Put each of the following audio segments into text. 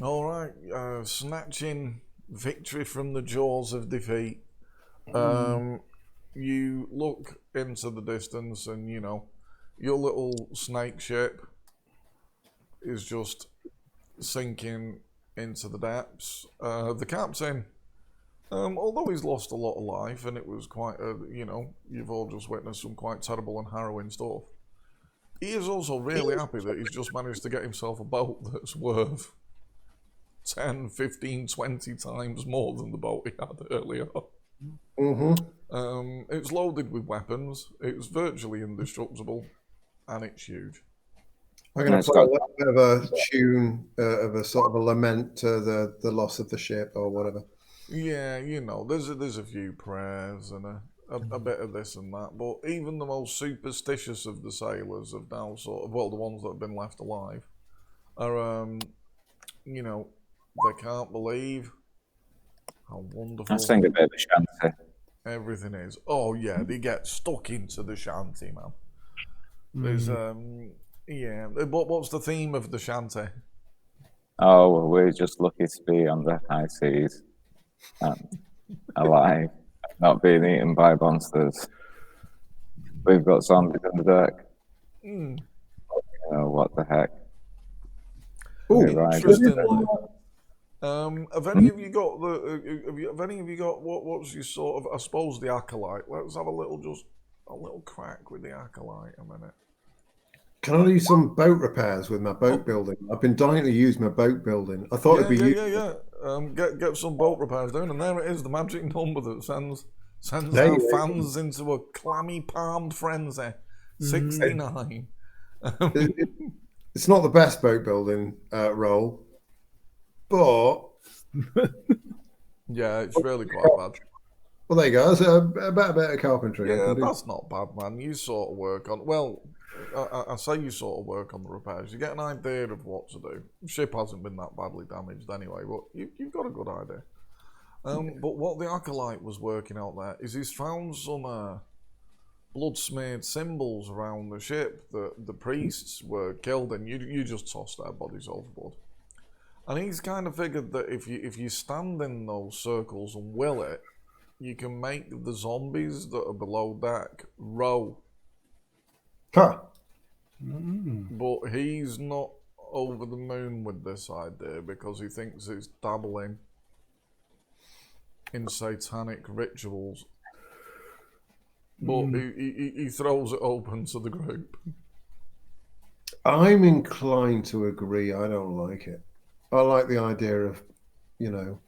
All right, snatching victory from the jaws of defeat. Um, you look into the distance, and your little snake ship is just sinking into the depths. The captain, although he's lost a lot of life, and it was quite you've all just witnessed some quite terrible and harrowing stuff. He is also really happy that he's just managed to get himself a boat that's worth 10, 15, 20 times more than the boat he had earlier. Mm-hmm. It's loaded with weapons, it's virtually indestructible, and it's huge. I'm going to play a little bit of a tune of a sort of a lament to the loss of the ship or whatever. Yeah, there's a few prayers and a bit of this and that, but even the most superstitious of the sailors have now sort of, well, the ones that have been left alive, are, they can't believe how wonderful I sing a bit of a shanty. everything is. Oh yeah, they get stuck into the shanty, man. There's yeah. What's the theme of the shanty? Oh, well, we're just lucky to be on the high seas, alive, not being eaten by monsters. We've got zombies on the deck. What the heck? Oh, interestingly. Have any of you got have any of you got what's your sort of, I suppose, the acolyte? Let's have a little crack with the acolyte a minute. Can I do some boat repairs with my boat building? I've been dying to use my boat building. I thought it'd be useful. Get some boat repairs down, and there it is, the magic number that sends our fans into a clammy palmed frenzy. 69. It's not the best boat building role, but yeah, it's really quite bad. Well, there you go. That's a bit of carpentry. Yeah, that's not bad, man. You sort of work on. Well, I say you sort of work on the repairs. You get an idea of what to do. The ship hasn't been that badly damaged anyway, but you've got a good idea. But what the acolyte was working out there is he's found some blood-smeared symbols around the ship that the priests were killed in. You just tossed their bodies overboard. And he's kind of figured that if you stand in those circles and will it, you can make the zombies that are below deck row. Huh. But he's not over the moon with this idea because he thinks it's dabbling in satanic rituals. But he throws it open to the group. I'm inclined to agree. I don't like it. I like the idea of, You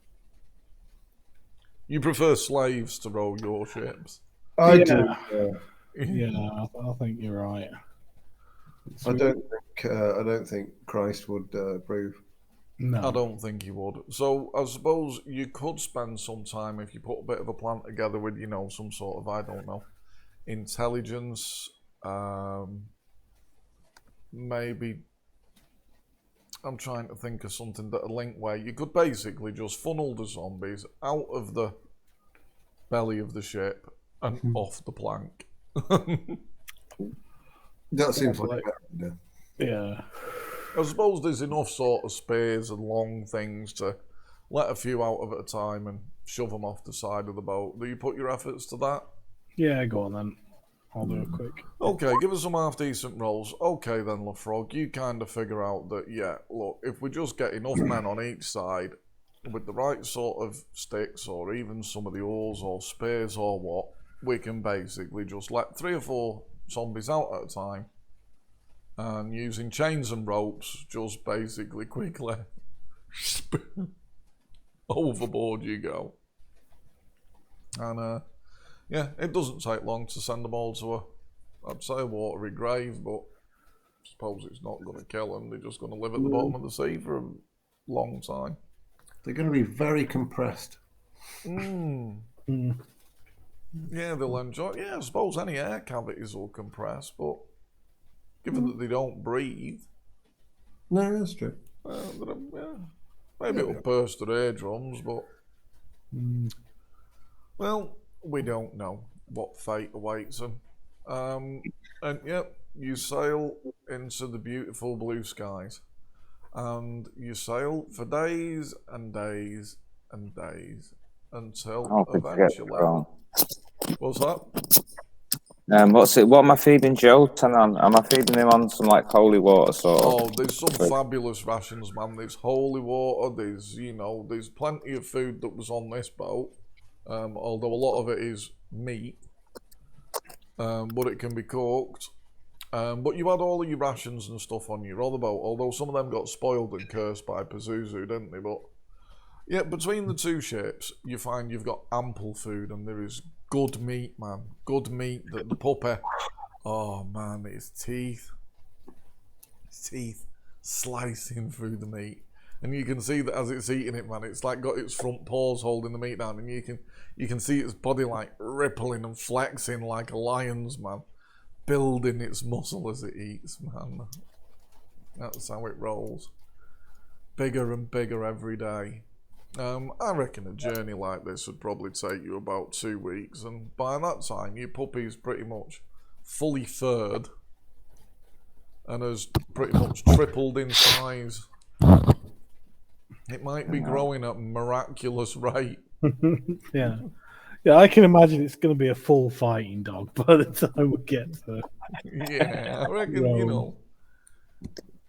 prefer slaves to row your ships? I do. Yeah, I think you're right. I don't think Christ would approve. No. I don't think he would. So I suppose you could spend some time if you put a bit of a plan together with, some sort of, I don't know, intelligence. Maybe I'm trying to think of something that a link where you could basically just funnel the zombies out of the belly of the ship and off the plank. That seems like a better idea. Yeah. I suppose there's enough sort of spears and long things to let a few out of at a time and shove them off the side of the boat. Do you put your efforts to that? Yeah, go on then. I'll do it quick. Okay, give us some half-decent rolls. Okay then, LaFrog, you kind of figure out that, yeah, look, if we just get enough men on each side with the right sort of sticks or even some of the oars or spears or what, we can basically just let 3 or 4 zombies out at a time and using chains and ropes, just basically quickly overboard you go. And yeah, it doesn't take long to send them all to I'd say a watery grave, but I suppose it's not going to kill them. They're just going to live at the bottom of the sea for a long time. They're going to be very compressed. Yeah, they'll enjoy. Yeah, I suppose any air cavities will compress, but given that they don't breathe, no, that's true. Maybe it'll burst their eardrums, but well, we don't know what fate awaits them. And yep, you sail into the beautiful blue skies. and you sail for days and days and days until Oh, we forget eventually. Rome. What's that? What am I feeding Joe? Am I feeding him on some like holy water sort of? Oh, there's some fabulous rations, man. There's holy water. There's plenty of food that was on this boat. Although a lot of it is meat, but it can be cooked. But you had all of your rations and stuff on your other boat. Although some of them got spoiled and cursed by Pazuzu, didn't they? But yeah, between the two ships, you find you've got ample food, and there is good meat, man. Good meat. The puppy. Oh man, his teeth slicing through the meat, and you can see that as it's eating it, man. It's like got its front paws holding the meat down, and you can see its body like rippling and flexing like a lion's, man, building its muscle as it eats, man. That's how it rolls. Bigger and bigger every day. I reckon a journey like this would probably take you about 2 weeks, and by that time your puppy's pretty much fully furred and has pretty much tripled in size. It might be growing at a miraculous rate. Yeah. Yeah, I can imagine it's going to be a full fighting dog by the time we get to. Yeah, I reckon,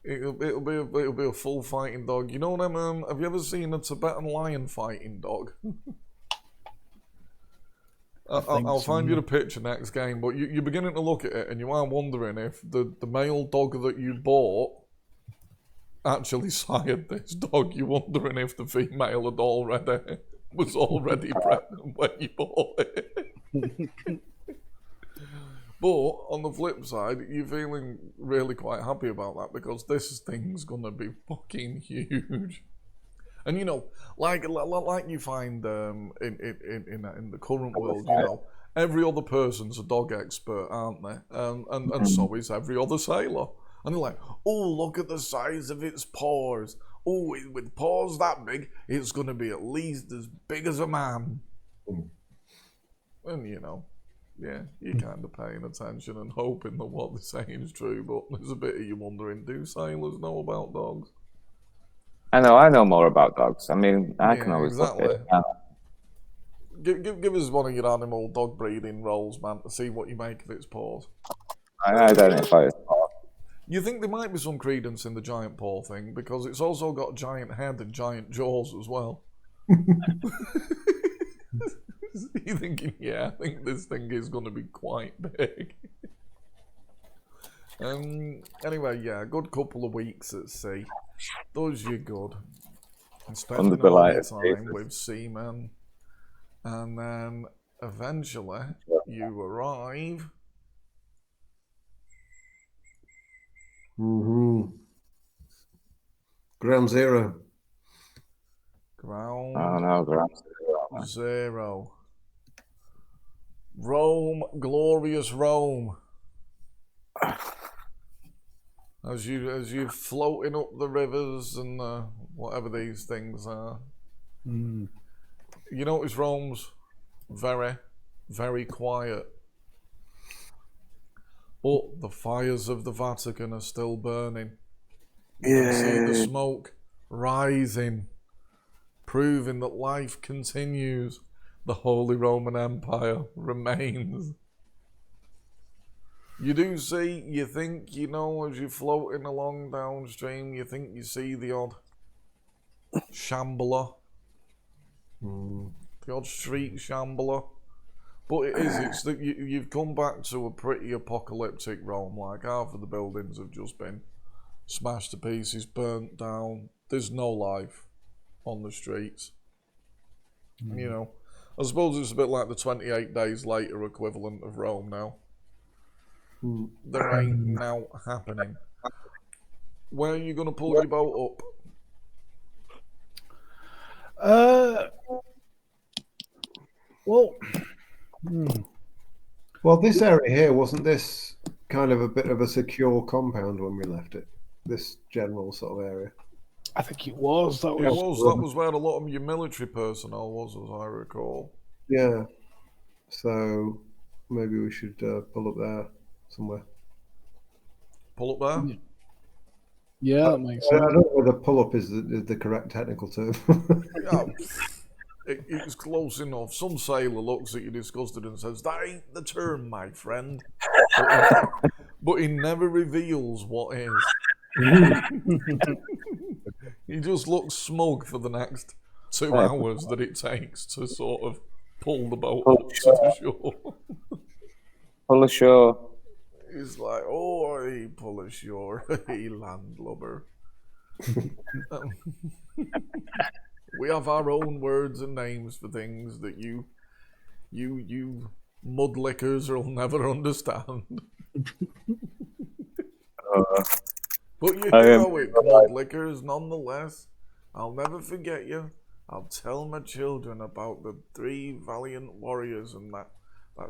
it'll be a full fighting dog. You know them? Have you ever seen a Tibetan lion fighting dog? I'll find you the picture next game, but you're beginning to look at it and you are wondering if the male dog that you bought actually sired this dog. You're wondering if the female was already pregnant when you bought it. But on the flip side, you're feeling really quite happy about that because this thing's gonna be fucking huge. And like you find in the current world, every other person's a dog expert, aren't they? And so is every other sailor. And they're like, oh, look at the size of its paws. Oh, with paws that big, it's gonna be at least as big as a man. And yeah, you're kind of paying attention and hoping that what they're saying is true. But there's a bit of you wondering, do sailors know about dogs? I know more about dogs. I mean, I can always exactly. look at it. Give us one of your animal dog breeding rolls, man, to see what you make of its paws. I identify its paws. You think there might be some credence in the giant paw thing because it's also got a giant head and giant jaws as well. You're thinking, yeah, I think this thing is going to be quite big. Anyway, yeah, a good couple of weeks at sea does you good. And spending all your time with seamen. And then eventually you arrive. Ground zero. Ground zero. Rome, glorious Rome. As you're floating up the rivers and whatever these things are, you notice Rome's very, very quiet. But the fires of the Vatican are still burning. You can see the smoke rising, proving that life continues. The Holy Roman Empire remains. You do see, you think, as you're floating along downstream, you think you see the odd shambler, the odd street shambler. But it's that you've come back to a pretty apocalyptic Rome. Like half of the buildings have just been smashed to pieces, burnt down. There's no life on the streets. I suppose it's a bit like the 28 days later equivalent of Rome now. There ain't now happening. Where are you going to pull your boat up? Well, this area here, wasn't this kind of a bit of a secure compound when we left it? This general sort of area. I think it was. That was where a lot of your military personnel was, as I recall. Yeah. So maybe we should pull up there somewhere. Pull up there? Yeah, that makes I sense. don't know whether pull-up is the correct technical term. Yeah, it's close enough. Some sailor looks at you disgusted and says, "That ain't the term, my friend." But he never reveals what is. He just looks smug for the next 2 hours that it takes to sort of pull the boat up to the shore. Pull ashore. He's like, "Oh, he pull ashore, he landlubber." We have our own words and names for things that you mudlickers will never understand. But you're heroic mudlickers nonetheless. I'll never forget you. I'll tell my children about the 3 valiant warriors and that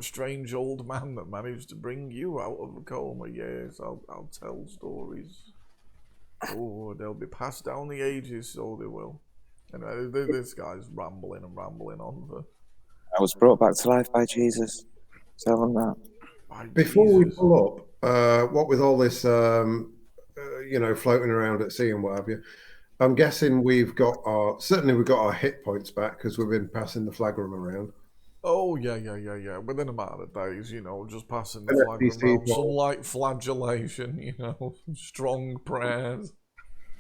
strange old man that managed to bring you out of a coma. Yes, I'll tell stories. Oh, they'll be passed down the ages, so they will. And this guy's rambling and rambling on for. I was brought back to life by Jesus. Tell them that. Before we Jesus. pull up, what with all this, floating around at sea and what have you, I'm guessing we've got our hit points back because we've been passing the flag room around. Oh yeah. Within a matter of days, just passing the And flag SBC around, roll. some light flagellation, strong prayers.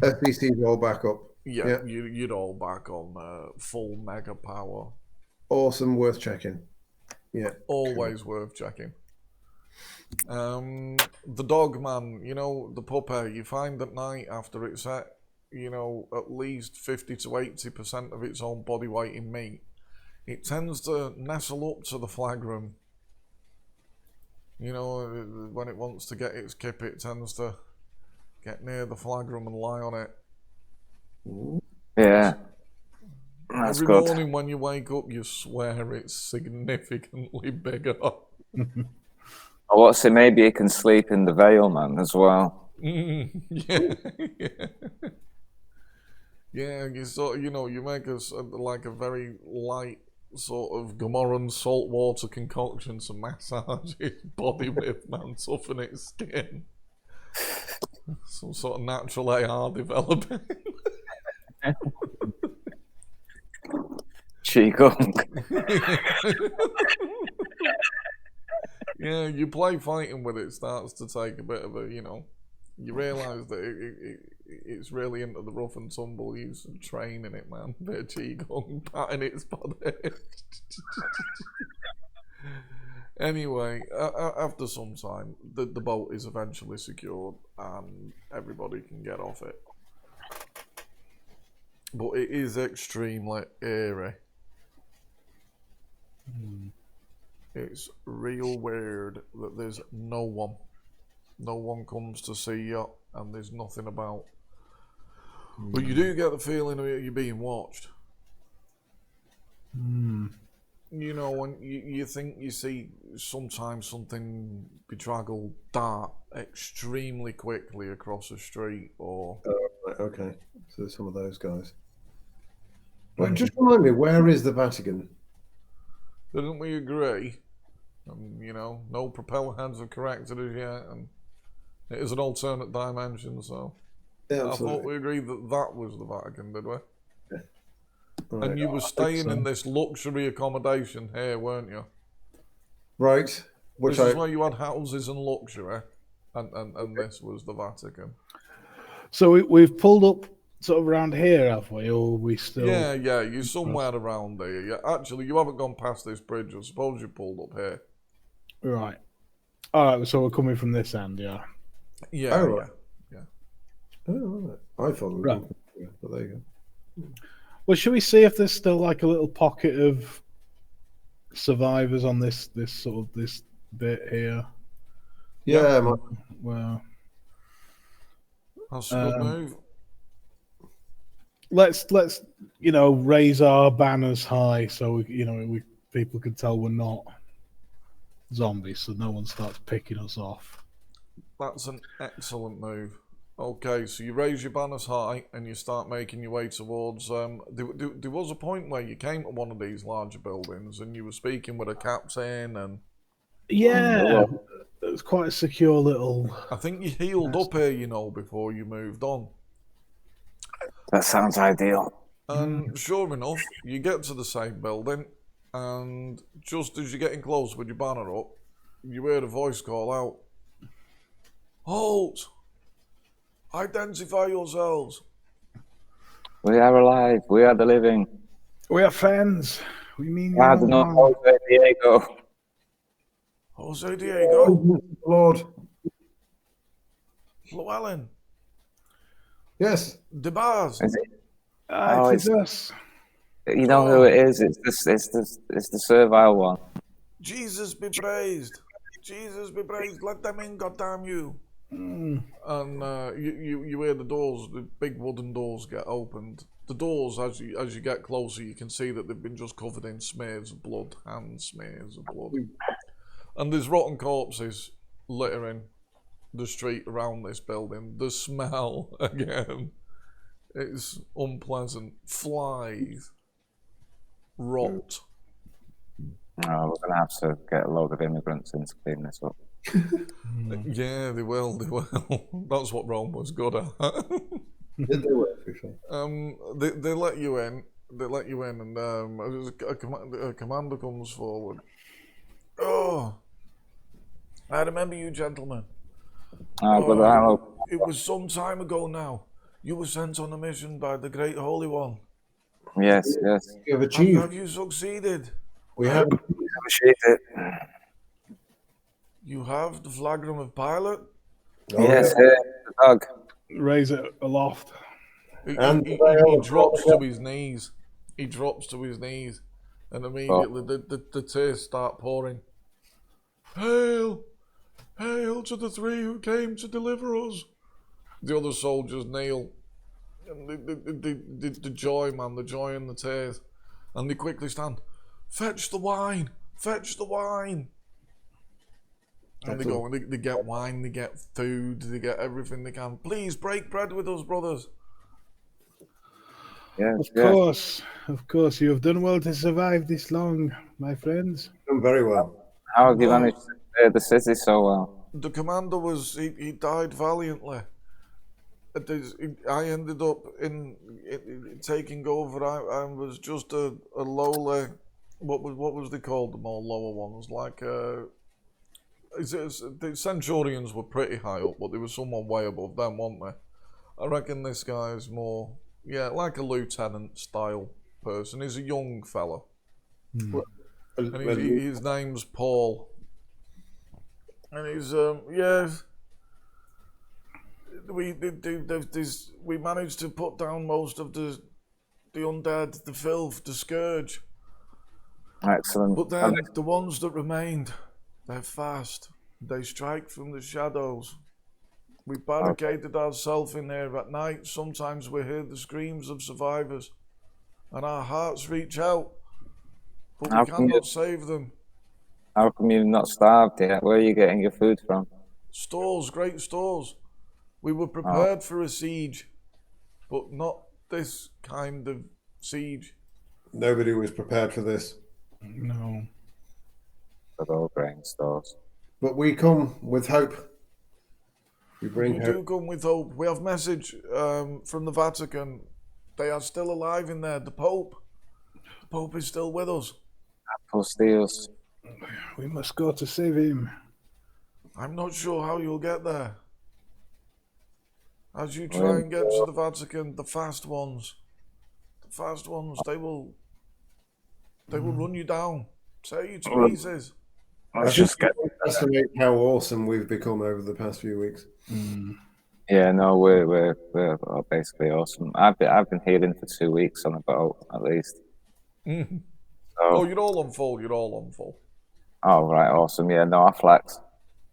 SBC's all back up. Yeah, you'd all back on full mega power. Awesome, worth checking. Yeah. Always worth checking. The dog man, the puppy, you find at night after it's at, at least 50 to 80% of its own body weight in meat, it tends to nestle up to the flag room. When it wants to get its kip, it tends to get near the flag room and lie on it. Yeah. That's Every good. morning when you wake up, you swear it's significantly bigger. Or what's it? Maybe it can sleep in the veil, man, as well. Yeah. Yeah, you sort of, you make like a very light sort of Gomorran saltwater concoction to massage its body with, man, toughen its skin. Some sort of natural AR developing. Qigong. Yeah, you play fighting with it, starts to take a bit of a, you realise that it's really into the rough and tumble use of training it, man. Bit of Qigong, patting its body. Anyway, after some time, the boat is eventually secured and everybody can get off it. But it is extremely eerie. It's real weird that there's no one. No one comes to see you, and there's nothing about. But you do get the feeling that you're being watched. When you think you see sometimes something bedraggled dart extremely quickly across the street, or Okay, so there's some of those guys. But just remind me, where is the Vatican? didn't we agree? And no propeller heads have corrected us yet, and it is an alternate dimension. So Yeah, I absolutely. thought we agreed that was the Vatican, did we? Right. And you were staying in this luxury accommodation here, weren't you? Right. Which This is where you had houses and luxury, and this was the Vatican. So we've pulled up sort of around here, have we? Or are we still? Yeah, you're somewhere around there. Yeah, actually, you haven't gone past this bridge. I suppose you pulled up here. Right. All right. So we're coming from this end, yeah. Yeah, Oh, right. yeah. Oh, right. I thought we were Right. but there you go. Well, should we see if there's still like a little pocket of survivors on this bit here? Yeah, Well, That's a good move. let's raise our banners high so we people can tell we're not zombies, so no one starts picking us off. That's an excellent move. Okay, so you raise your banners high and you start making your way towards. There was a point where you came to one of these larger buildings and you were speaking with a captain and. Yeah. It was quite a secure little. I think you healed up here, you know, before you moved on. That sounds ideal. And sure enough, you get to the same building, and just as you're getting close with your banner up, you hear a voice call out, "Halt! Identify yourselves." We are alive. We are the living. We are friends. We mean you God, no no, harm. Jose Diego. Jose Diego, Lord. Llewellyn, Yes. De Bars. Is it? Ah, Oh, it is us. You know who it is? It's the servile one. Jesus be praised. Jesus be praised. Let them in, goddamn you. Mm. And you hear the doors, the big wooden doors get opened. The doors, as you get closer, you can see that they've been just covered in smears of blood, hand smears of blood. And there's rotten corpses littering the street around this building. The smell, again, it's unpleasant. Flies, rot. Oh, we're gonna have to get a load of immigrants in to clean this up. Yeah, they will, they will. That's what Rome was good at. Did they work before? They let you in. They let you in, and a commander comes forward. "Oh, I remember you, gentlemen. Oh, but hello. It was some time ago now. You were sent on a mission by the Great Holy One. Yes, yes. We have achieved. Have you succeeded? We have. Appreciate it. You have the flagrum of Pilate?" Yes, the dog. Raise it aloft. He And drops to his knees. He drops to his knees, and immediately the tears start pouring. "Hail! Hail to the three who came to deliver us!" The other soldiers kneel. And the joy, man, the joy and the tears. And they quickly stand. "Fetch the wine! Fetch the wine!" And they go and they get wine, they get food, they get everything they can. "Please break bread with us, brothers." Yes, Of course, you have done well to survive this long, my friends. Done very well. How have you managed to clear the city so well? The commander he died valiantly. I ended up in taking over. I was just a lowly, what was they called, the more lower ones, like the Centurions were pretty high up, but there was someone way above them, weren't there? I reckon this guy's more, like a lieutenant style person. He's a young fella, and his name's Paul, and he's we managed to put down most of the undead, the filth, the scourge. Excellent. But then the ones that remained, they're fast. They strike from the shadows. We barricaded ourselves in there at night. Sometimes we hear the screams of survivors, and our hearts reach out, but we cannot save them. How come you've not starved yet? Where are you getting your food from? Stores, great stores. We were prepared for a siege, but not this kind of siege. Nobody was prepared for this. No. Good old grain stores. But we come with hope. We bring You hope. do come with hope. We have message from the Vatican. They are still alive in there. The Pope is still with us. Apostiles. We must go to save him. I'm not sure how you'll get there. As you try and get to the Vatican, the fast ones, they will run you down, tear you to pieces. Let's just get. Estimate how awesome we've become over the past few weeks. Yeah, no, we're basically awesome. I've been healing for 2 weeks on a boat at least. Oh, you're all on full. You're all on full. Oh right, awesome. Yeah, no, I flex.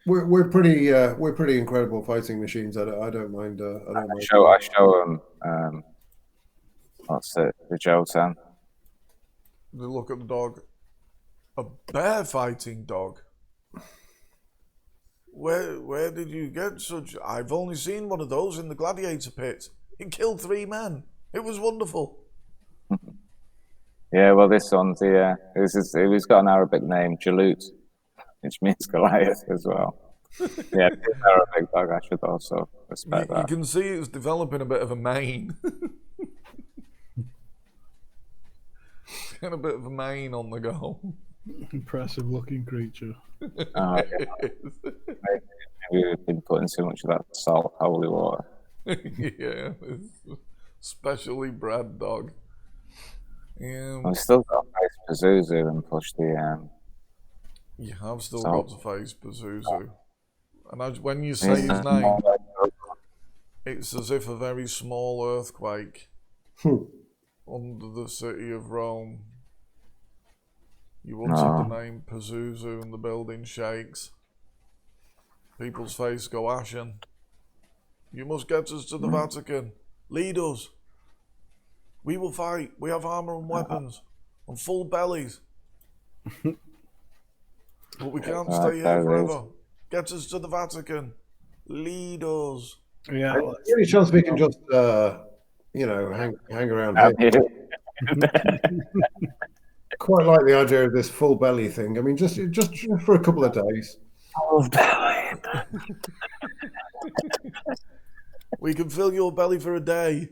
We're pretty incredible fighting machines. I don't mind. I don't mind. I show them. What's it? The Jotan. They look at the dog. A bear fighting dog. Where did you get such? I've only seen one of those in the gladiator pit. It killed 3 men. It was wonderful. Yeah, well, this one's he's got an Arabic name, Jalut, which means Goliath as well. Yeah, they're a big dog. I should also respect You that. can see it's developing a bit of a mane. It's got a bit of a mane on the go. Impressive looking creature. Yeah. Maybe we've been putting too much of that salt, holy water. Yeah, it's a specially bred dog. I've still got to face Pazuzu and push the. You have still Salt. got to face Pazuzu. And when you say his name, it's as if a very small earthquake under the city of Rome. You utter the name Pazuzu and the building shakes. People's faces go ashen. You must get us to the Vatican. Lead us. We will fight. We have armor and weapons and full bellies. But we can't stay here forever. Get us to the Vatican. Lead us. Yeah. Any chance we can just, hang around here? Quite like the idea of this full belly thing. I mean, just for a couple of days. Full belly. We can fill your belly for a day.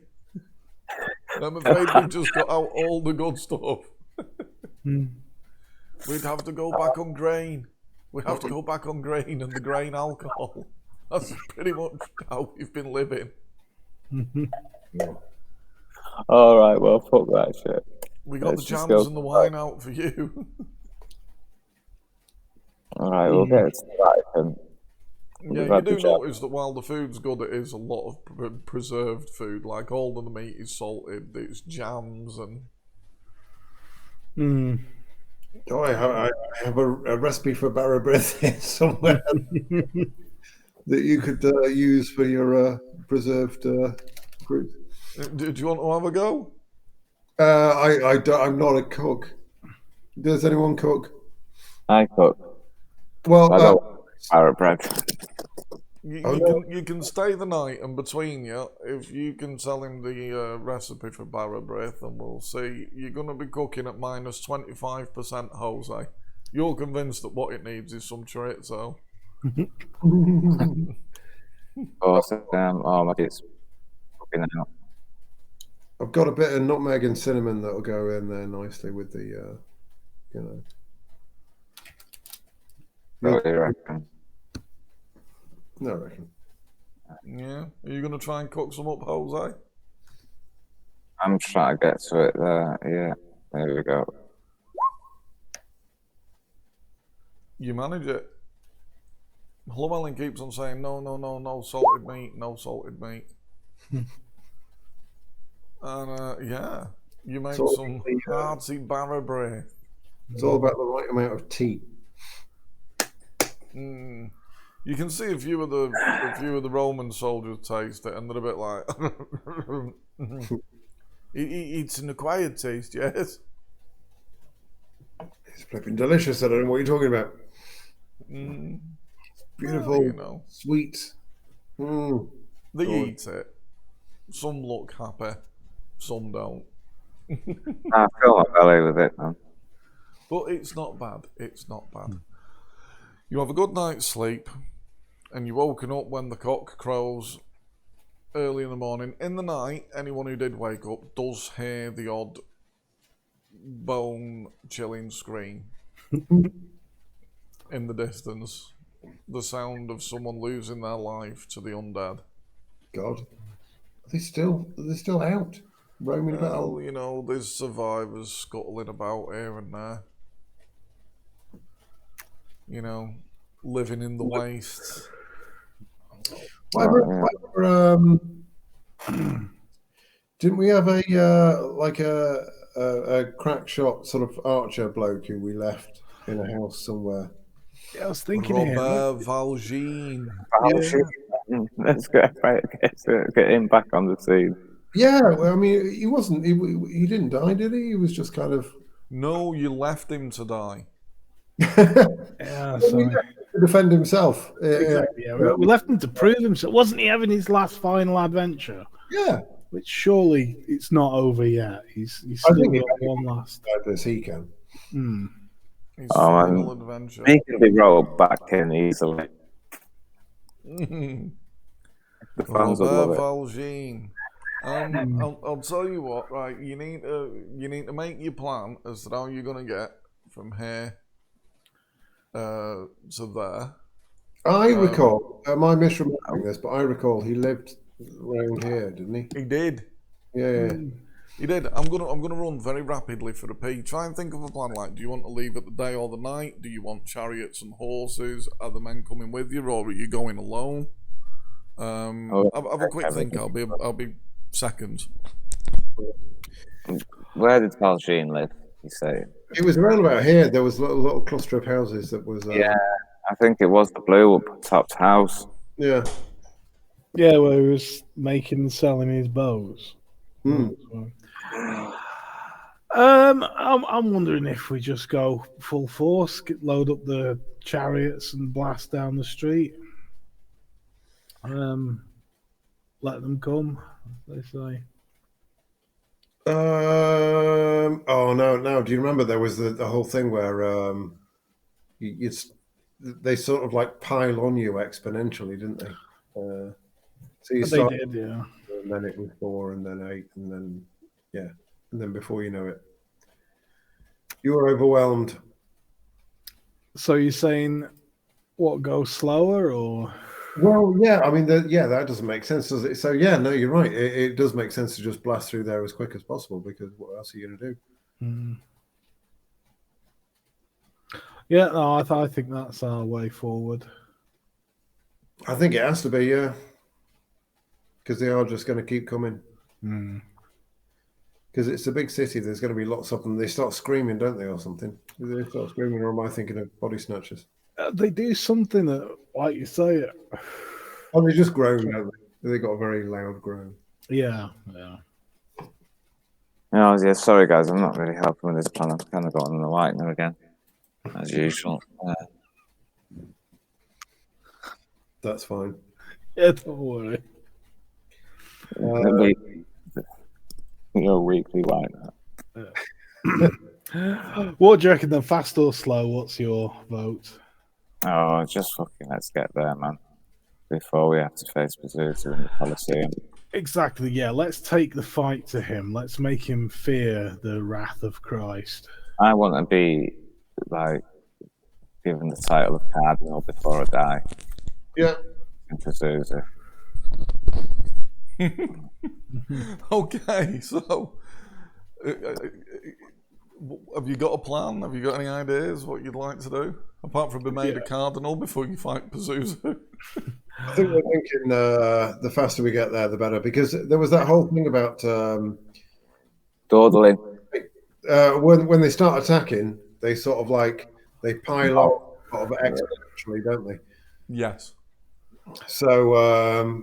I'm afraid we've just got out all the good stuff. We'd have to go back on grain. We have to go back on grain and the grain alcohol. That's pretty much how we've been living. All right, well, fuck that shit. We got Let's the just jams go. and the wine out for you. All right, we'll get it started. Yeah, you do notice that while the food's good, it is a lot of preserved food. Like all of the meat is salted. It's jams and. Oh, I have a recipe for barra breath here somewhere that you could use for your preserved fruit. Do you want to have a go? I'm not a cook. Does anyone cook? I cook. Well, I don't barra bread. You can stay the night, and between you, if you can tell him the recipe for barra breath, and we'll see. You're going to be cooking at minus 25%, Jose. You're convinced that what it needs is some chorizo. Oh, maybe it's cooking out. I've got a bit of nutmeg and cinnamon that'll go in there nicely with the, What do you reckon? No, I reckon. Yeah? Are you going to try and cook some up, Jose? I'm trying to get to it there. Yeah, there we go. You manage it. Llewellyn keeps on saying, no salted meat, no salted meat. And yeah, you make some hearty barra breath. It's all about the right amount of tea. You can see a few of the Roman soldiers taste it, and they're a bit like, it's an acquired taste, yes. It's flipping delicious. I don't know what you're talking about. Beautiful, sweet. They eat it. Some look happy, some don't. I fill my belly with it, man. But it's not bad. It's not bad. You have a good night's sleep, and you're woken up when the cock crows early in the morning. In the night, anyone who did wake up does hear the odd bone-chilling scream in the distance. The sound of someone losing their life to the undead. God, are they still out roaming about? Well, there's survivors scuttling about here and there. Living in the wastes. Didn't we have a crack shot sort of archer bloke who we left in a house somewhere? Yeah, I was thinking Robert Valjean. Let's get him back on the scene. Yeah, well, I mean, he wasn't. He didn't die, did he? He was just kind of. No, you left him to die. Yeah, sorry. To defend himself. Exactly, yeah. We left him to prove himself. Wasn't he having his last final adventure? Yeah. Which surely it's not over yet. He's still got one last. As he can. His final adventure. He can be rolled back in easily. The fans would love Robert it. Valjean. I'll tell you what. Right, you need to make your plan as to how you're gonna get from here to there. I recall, am I misremembering this? But I recall he lived around here, didn't he? He did. Yeah. He did. I'm gonna run very rapidly for a P. Try and think of a plan. Like, do you want to leave at the day or the night? Do you want chariots and horses? Are the men coming with you, or are you going alone? Have a quick think. I'll be seconds. Where did Valjean live? You say? It was around about here. There was a little cluster of houses that was. Yeah, I think it was the blue up-topped house. Yeah. Yeah, where he was making and selling his bows. I'm wondering if we just go full force, load up the chariots and blast down the street. Let them come, they say. Oh no! Do you remember there was the whole thing where they sort of like pile on you exponentially, didn't they? So you They start, did, yeah. and then it was 4, and then 8, and then and then before you know it, you were overwhelmed. So you're saying what, go slower or? Well, yeah, I mean, that doesn't make sense, does it? So yeah, no, you're right. It does make sense to just blast through there as quick as possible, because what else are you going to do? Yeah, no, I think that's our way forward. I think it has to be, yeah, because they are just going to keep coming. Because it's a big city, there's going to be lots of them. They start screaming, don't they, or something? Do they start screaming, or am I thinking of body snatchers? They do something that, like you say, Oh, they just groan, don't they? They got a very loud groan. yeah. No, yeah, sorry guys, I'm not really helping with this plan. I've kind of got on the light now again, as usual. That's fine. Yeah, don't worry. Your weekly like that. What do you reckon, then, fast or slow? What's your vote? Oh, just fucking let's get there, man. Before we have to face Pazuzu in the Palladium. Exactly, yeah. Let's take the fight to him. Let's make him fear the wrath of Christ. I want to be, like, given the title of Cardinal before I die. Yeah. In Pazuzu. Okay, so have you got a plan? Have you got any ideas what you'd like to do? Apart from be made a cardinal before you fight Pazuzu? I think we're thinking the faster we get there, the better. Because there was that whole thing about dawdling. When they start attacking, they sort of like they pile on sort of exponentially, don't they? Yes. So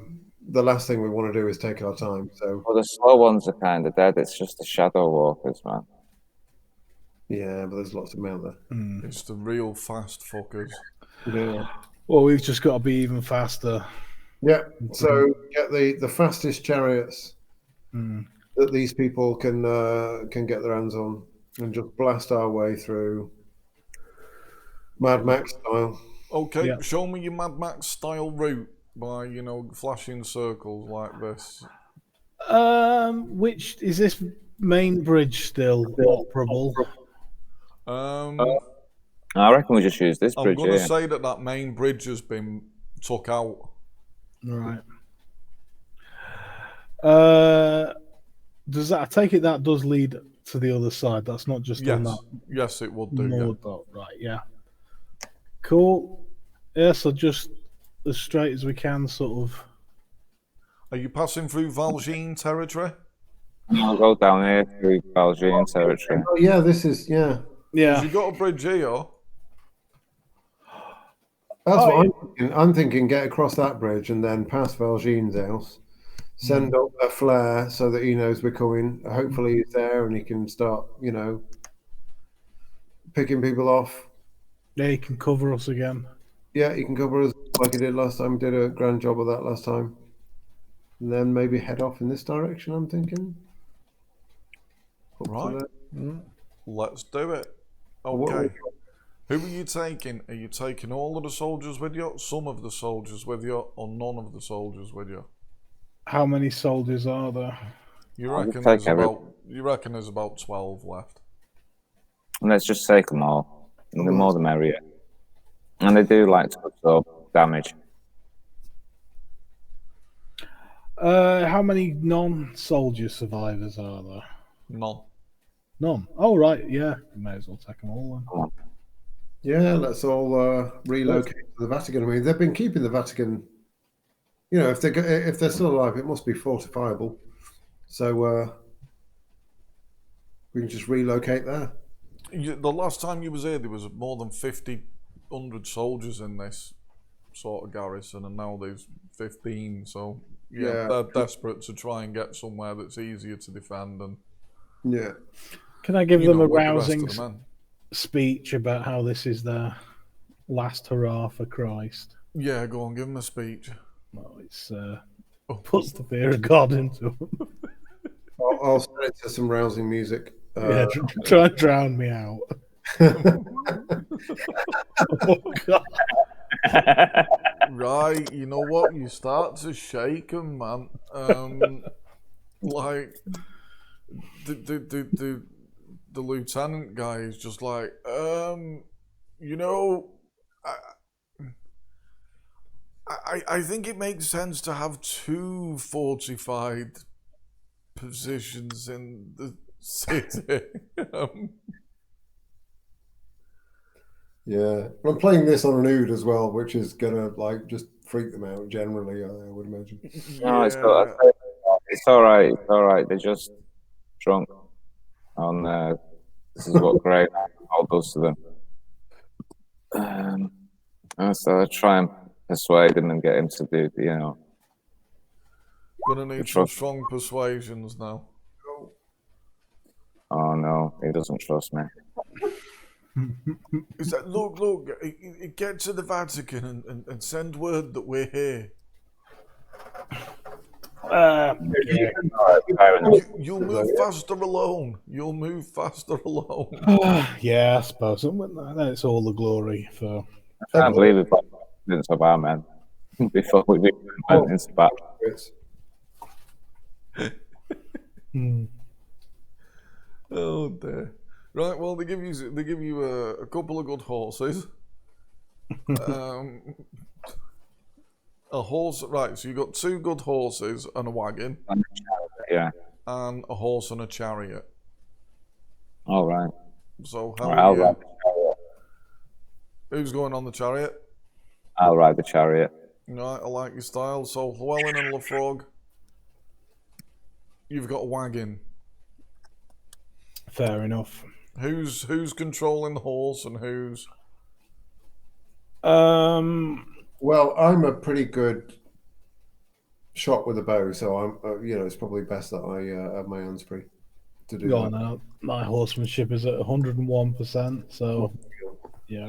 the last thing we want to do is take our time. So well, the slow ones are kind of dead. It's just the shadow walkers, man. Yeah, but there's lots of them out there. It's the real fast fuckers. Yeah. Well, we've just got to be even faster. Yeah. So get the fastest chariots that these people can get their hands on, and just blast our way through Mad Max style. Okay, show me your Mad Max style route by flashing circles like this. Which is this main bridge still operable? I reckon we just use this bridge. I'm going to say that main bridge has been took out. Right. Does that? I take it that does lead to the other side. That's not just on that. Yes, it would do. Right. Yeah. Cool. Yeah. So just as straight as we can, sort of. Are you passing through Valjean territory? I'll go down here through Valjean territory. Oh yeah, this is Yeah. You got a bridge here. That's what I'm thinking. I'm thinking get across that bridge and then past Valjean's house, send up a flare so that he knows we're coming. Hopefully he's there and he can start, picking people off. Yeah, he can cover us again. Yeah, he can cover us like he did last time. Did a grand job of that last time. And then maybe head off in this direction, I'm thinking. Right. Let's do it. Okay. Who are you taking? Are you taking all of the soldiers with you, some of the soldiers with you, or none of the soldiers with you? How many soldiers are there? You I'll reckon take there's about 12 left. Let's just take them all. The Okay. more the merrier. And they do like to absorb damage. How many non-soldier survivors are there? None. None. Oh, right. Yeah. You may as well take them all then. Yeah, let's all relocate to the Vatican. I mean, they've been keeping the Vatican. You know, if they're still alive, it must be fortifiable. So we can just relocate there. The last time you was here, there was more than 100 soldiers in this sort of garrison, and now there's 15. So yeah, they're desperate to try and get somewhere that's easier to defend. And Yeah. Can I give them a with the rest of rousing the men. speech about how this is their last hurrah for Christ? Yeah, go on, give them a speech. Well, it's puts the fear of God into them. I'll set it to some rousing music. Yeah, try and drown me out. Oh, God. Right, you know what? You start to shake them, man. Like the lieutenant guy is just like, you know, I think it makes sense to have two fortified positions in the city. Yeah, I'm playing this on an oud as well, which is gonna like just freak them out generally. I would imagine. No, it's all right. It's all right. They're just drunk. On this is what great alcohol does to them. So I try and persuade him and get him to do, Gonna need some strong persuasions now. Oh no, he doesn't trust me. Is that look, get to the Vatican and send word that we're here. You'll move faster alone. You'll move faster alone. Yeah, I suppose. Then it's all the glory for. I can't believe we've got confidence of our men before we went into battle. Oh dear. Right. Well, they give you a couple of good horses. A horse. Right. So you got two good horses and a wagon. Yeah. And a horse and a chariot. All right. So I'll ride the chariot. Who's going on the chariot? I'll ride the chariot. Right, I like your style. So Llewellyn and Lefrog, you've got a wagon. Fair enough. Who's controlling the horse and who's? Well, I'm a pretty good shot with a bow, so I'm. It's probably best that I have my hands free to do Go that. on now. My horsemanship is at 101%. So yeah,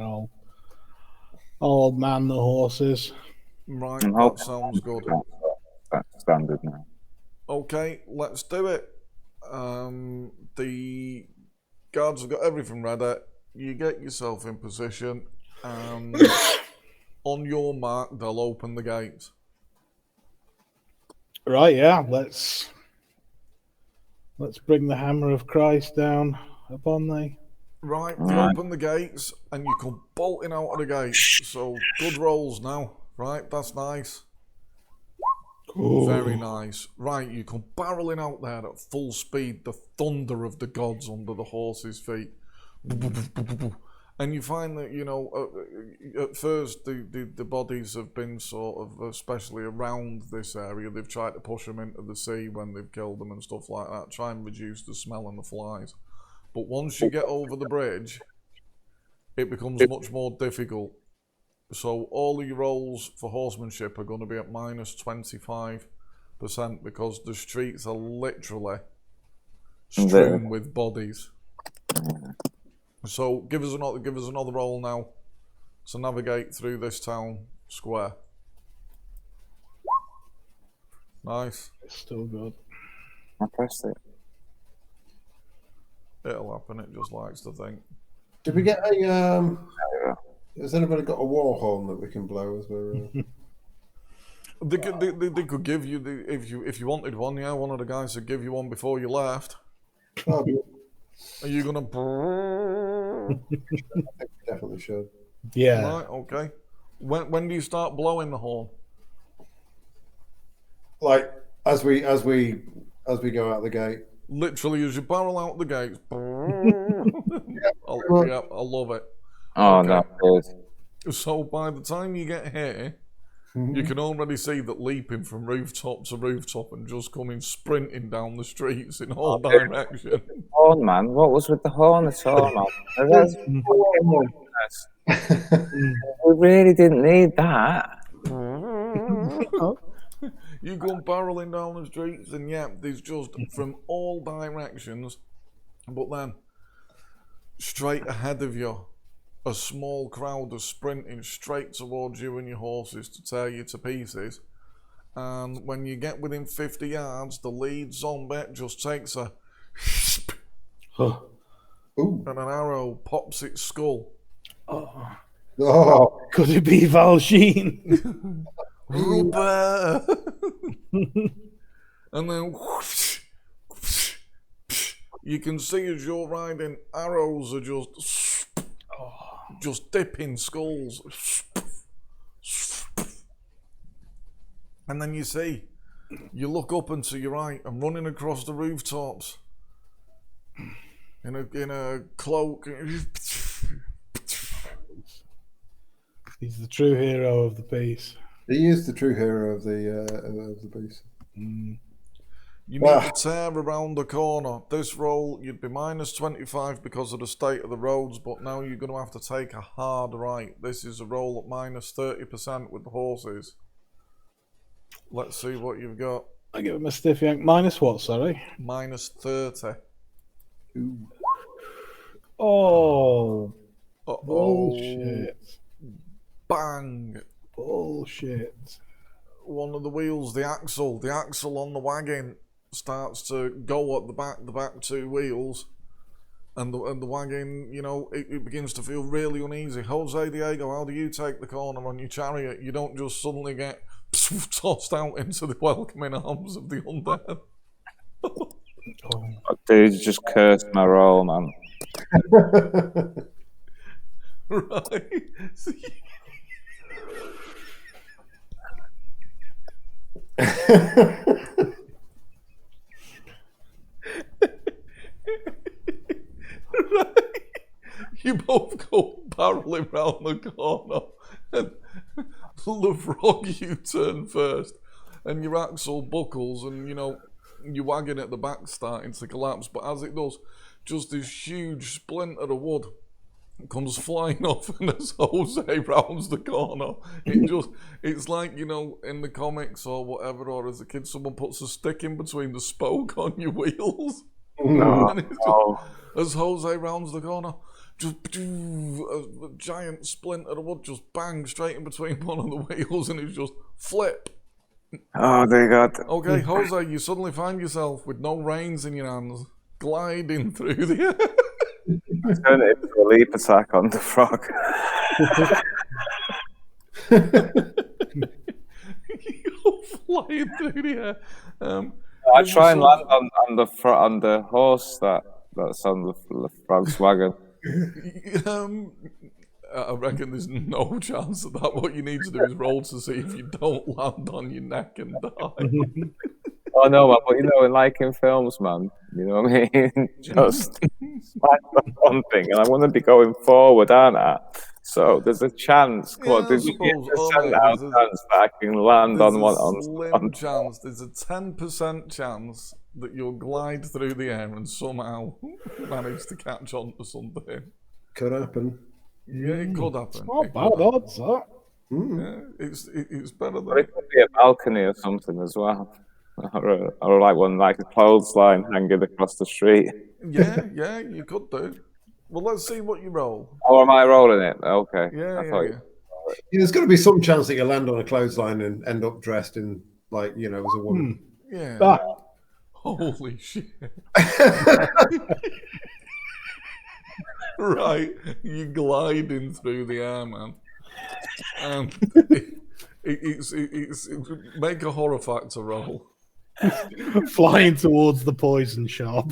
I'll man the horses. Right, that sounds good. That's standard now. Okay, let's do it. The guards have got everything ready. You get yourself in position, and on your mark, they'll open the gates. Right, yeah. Let's bring the hammer of Christ down upon thee. Right, they open the gates, and you come bolting out of the gates. So good rolls now. Right, that's nice. Ooh. Very nice. Right, you come barreling out there at full speed, the thunder of the gods under the horse's feet. And you find that, at first the bodies have been sort of, especially around this area, they've tried to push them into the sea when they've killed them and stuff like that, try and reduce the smell and the flies. But once you get over the bridge, it becomes much more difficult. So all of your rolls for horsemanship are going to be at minus 25% because the streets are literally strewn with bodies. So give us another roll now to navigate through this town square. Nice. It's still good. I pressed it. It'll happen. It just likes to think. Did we get a Has anybody got a war horn that we can blow as we're? They could give you if you wanted one. Yeah, one of the guys would give you one before you left. Oh, Are you gonna? definitely should. Yeah. Right. Okay. When do you start blowing the horn? Like as we go out the gate. Literally, as you barrel out the gates. I love it. Oh, Okay. no, good. So by the time you get here, you can already see that leaping from rooftop to rooftop and just coming sprinting down the streets in all directions. Horn, man. What was with the horn at all, man? We really didn't need that. You go barreling down the streets, and yeah, there's just from all directions, but then straight ahead of you, a small crowd are sprinting straight towards you and your horses to tear you to pieces. And when you get within 50 yards, the lead zombie just takes a Ooh. and an arrow pops its skull. Oh. Could it be Valjean? Rupert! And then whoosh, whoosh, whoosh. You can see as you're riding, arrows are just dipping skulls. And then you look up and to your right and running across the rooftops in a cloak. He's the true hero of the piece. He is the true hero of the piece. You need to tear around the corner. This roll, you'd be minus 25 because of the state of the roads, but now you're going to have to take a hard right. This is a roll at minus 30% with the horses. Let's see what you've got. I give him a stiff yank. Minus what, sorry? Minus 30. Oh. Uh-oh. Bullshit. Bang. Bullshit. One of the wheels, the axle on the wagon starts to go at the back two wheels, and the wagon, it begins to feel really uneasy. Jose Diego, how do you take the corner on your chariot? You don't just suddenly get tossed out into the welcoming arms of the undead. Dude, you just cursed my roll, man. Right. Right. You both go barreling round the corner, and the frog you turn first, and your axle buckles, and your wagon at the back starting to collapse. But as it does, just this huge splinter of wood comes flying off, and as Jose rounds the corner, it's like, in the comics or whatever, or as a kid, someone puts a stick in between the spoke on your wheels. And as Jose rounds the corner, just a giant splinter of wood just bangs straight in between one of the wheels, and it's just flip. Oh, they got. Okay, Jose, you suddenly find yourself with no reins in your hands, gliding through the air. Turn it into a leap attack on the frog. You're flying through the air. I try and land on the horse that's on the frog's wagon. I reckon there's no chance of that. What you need to do is roll to see if you don't land on your neck and die. Oh no, man, but like in films, man, you know what I mean? Just smack on one thing, and I want to be going forward, aren't I? So there's a chance. There's a 10% chance that I can land on one. Slim chance. There's a 10% chance that you'll glide through the air and somehow manage to catch on to something. Could happen. Yeah, it could happen. Not bad odds, that. Yeah, it's better than. But it could be a balcony or something as well. Or like a clothesline hanging across the street. Yeah, you could do. Well, let's see what you roll. Oh, am I rolling it? Okay. Yeah. There's got to be some chance that you land on a clothesline and end up dressed in, as a woman. Yeah. Holy shit. Right, you're gliding through the air, man. And it's make a horror factor roll. Flying towards the poison shop.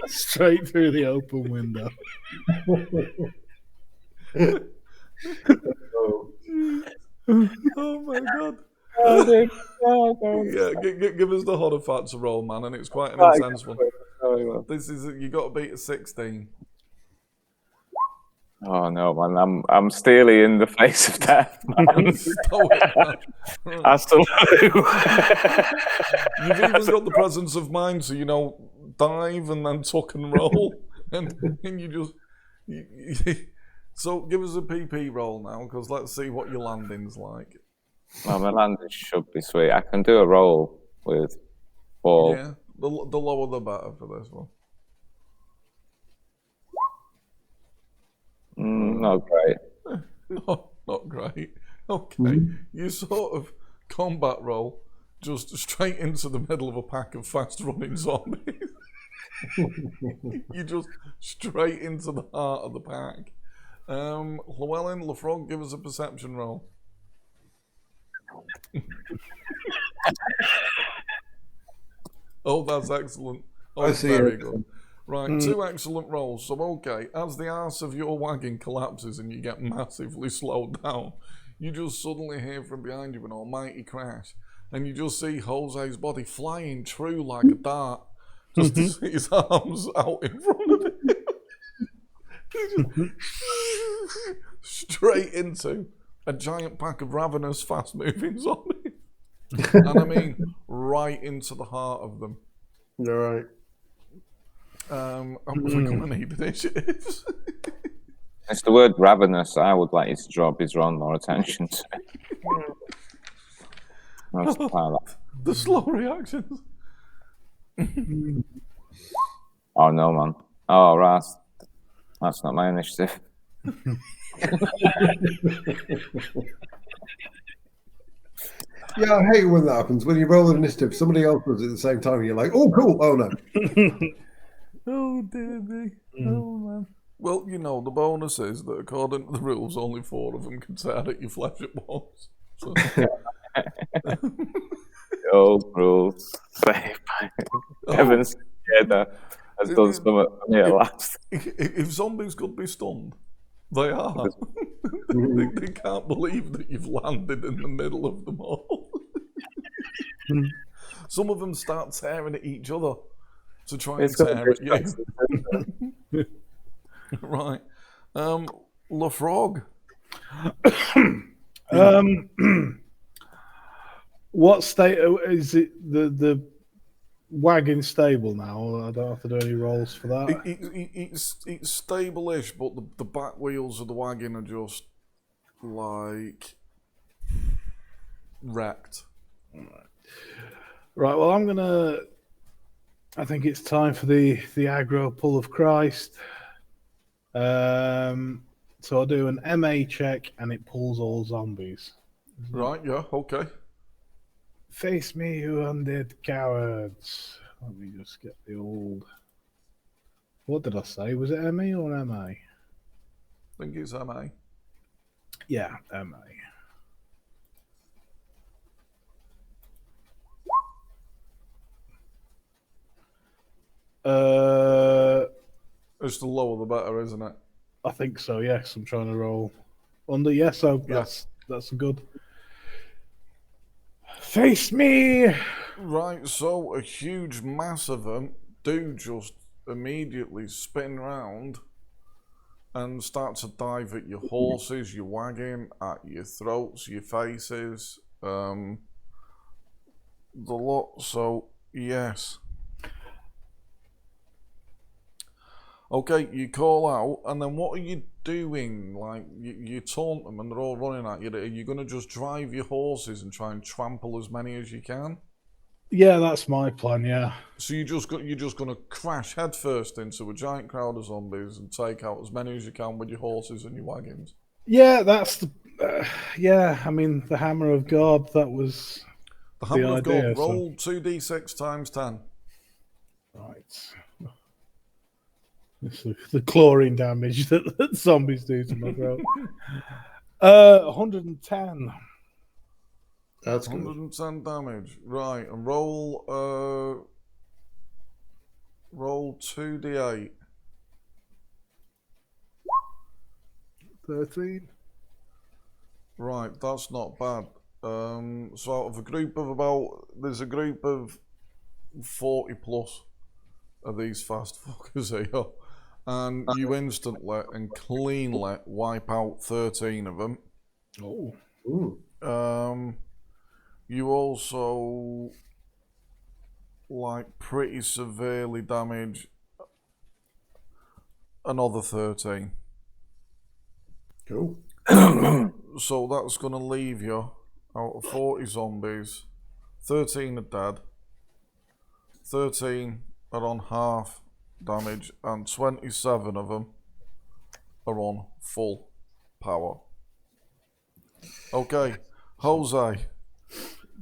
Straight through the open window. Oh my god. Oh, dear God, Yeah, give us the horror factor roll, man, and it's quite an Right, intense one. sorry, man. This is you got to beat a 16. Oh no, man! I'm steely in the face of death, man. Stoic, man. Absolutely. You've even got the presence of mind to, dive and then tuck and roll, and you just. So give us a PP roll now, because let's see what your landing's like. Well, my landing should be sweet. I can do a roll with ball. Yeah, the lower the better for this one. Not great. Not great. Okay, you sort of combat roll just straight into the middle of a pack of fast-running zombies. You just straight into the heart of the pack. Llewellyn, Lefrog, give us a perception roll. Oh, that's excellent. Oh, I see very it. good. Right, 2 excellent rolls. So, okay, as the arse of your wagon collapses and you get massively slowed down, you just suddenly hear from behind you an almighty crash, and you just see Jose's body flying true like a dart, just to see his arms out in front of him. Straight into a giant pack of ravenous, fast-moving zombies. And I mean, right into the heart of them. You're right. We're going to need initiatives. It's the word ravenous I would like you to draw Bizron more attention to. That's The slow reactions. Oh no, man. Oh, right. That's not my initiative. Yeah, I hate when that happens. When you roll an initiative, somebody else does it at the same time, and you're like, oh, cool. Oh, no. Oh, dear me. Oh, man. Well, the bonus is that according to the rules, only 4 of them can tear at your flesh at once. So. The old rules. Evans has done something here last. If zombies could be stunned, they are. They can't believe that you've landed in the middle of them all. Some of them start tearing at each other to try and tear at you. Right. Lefrog. What state is it? The wagon stable now? I don't have to do any rolls for that. It's stable-ish, but the back wheels of the wagon are just like wrecked. Right. Well, I think it's time for the aggro pull of Christ. So I'll do an MA check, and it pulls all zombies. Right. Yeah. Okay. Face me, you undead cowards. Let me just get the old. What did I say? Was it ME or MA? I think it's MA. Yeah, MA. It's the lower the better, isn't it? I think so. Yes, I'm trying to roll under. Yes, so Yes. that's good. Face me. Right, so a huge mass of them do just immediately spin round and start to dive at your horses, your wagon, at your throats, your faces, the lot. So, yes. Okay, you call out, and then what are you doing? Like, you taunt them and they're all running at you. Are you going to just drive your horses and try and trample as many as you can? Yeah, that's my plan. Yeah. So you're just going to crash headfirst into a giant crowd of zombies and take out as many as you can with your horses and your wagons? Yeah, that's the. Yeah, I mean, the hammer of God, that was The hammer of idea, God, roll 2d6 times 10. Right. It's the chlorine damage that zombies do to my throat. 110. That's good. 110 damage. Right, and roll 2d8. 13. Right, that's not bad. So out of a group of there's a group of 40 plus of these fast fuckers here, and you instantly and cleanly wipe out 13 of them. Oh. Ooh. You also pretty severely damage another 13. Cool. So that's going to leave you out of 40 zombies, 13 are dead, 13 are on half damage, and 27 of them are on full power. Okay, Jose,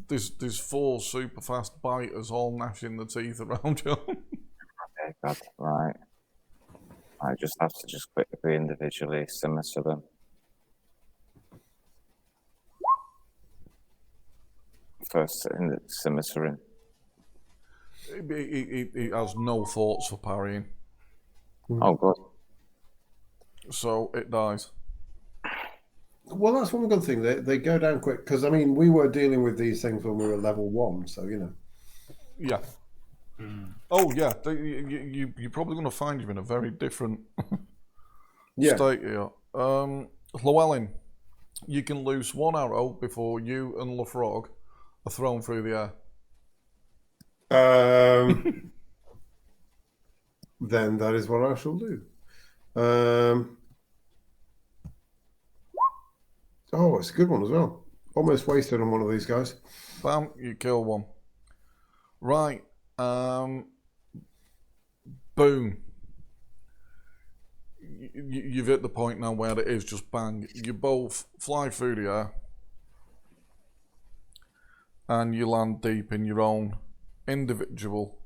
there's 4 super fast biters all gnashing the teeth around you. Okay, God, right. I just have to quickly individually scimitar them. First in the scimitering. He has no thoughts for parrying, Oh, good. so it dies. Well, that's one good thing. They go down quick because I mean we were dealing with these things when we were level 1, so you know. Yeah. Oh yeah, you're probably going to find you in a very different state here. Llewellyn, you can loose 1 arrow before you and Lefrog are thrown through the air. Then that is what I shall do. Oh, it's a good one as well. Almost wasted on one of these guys. Bam, you kill one. Right. Boom. You've hit the point now where it is just bang. You both fly through the air and you land deep in your own individual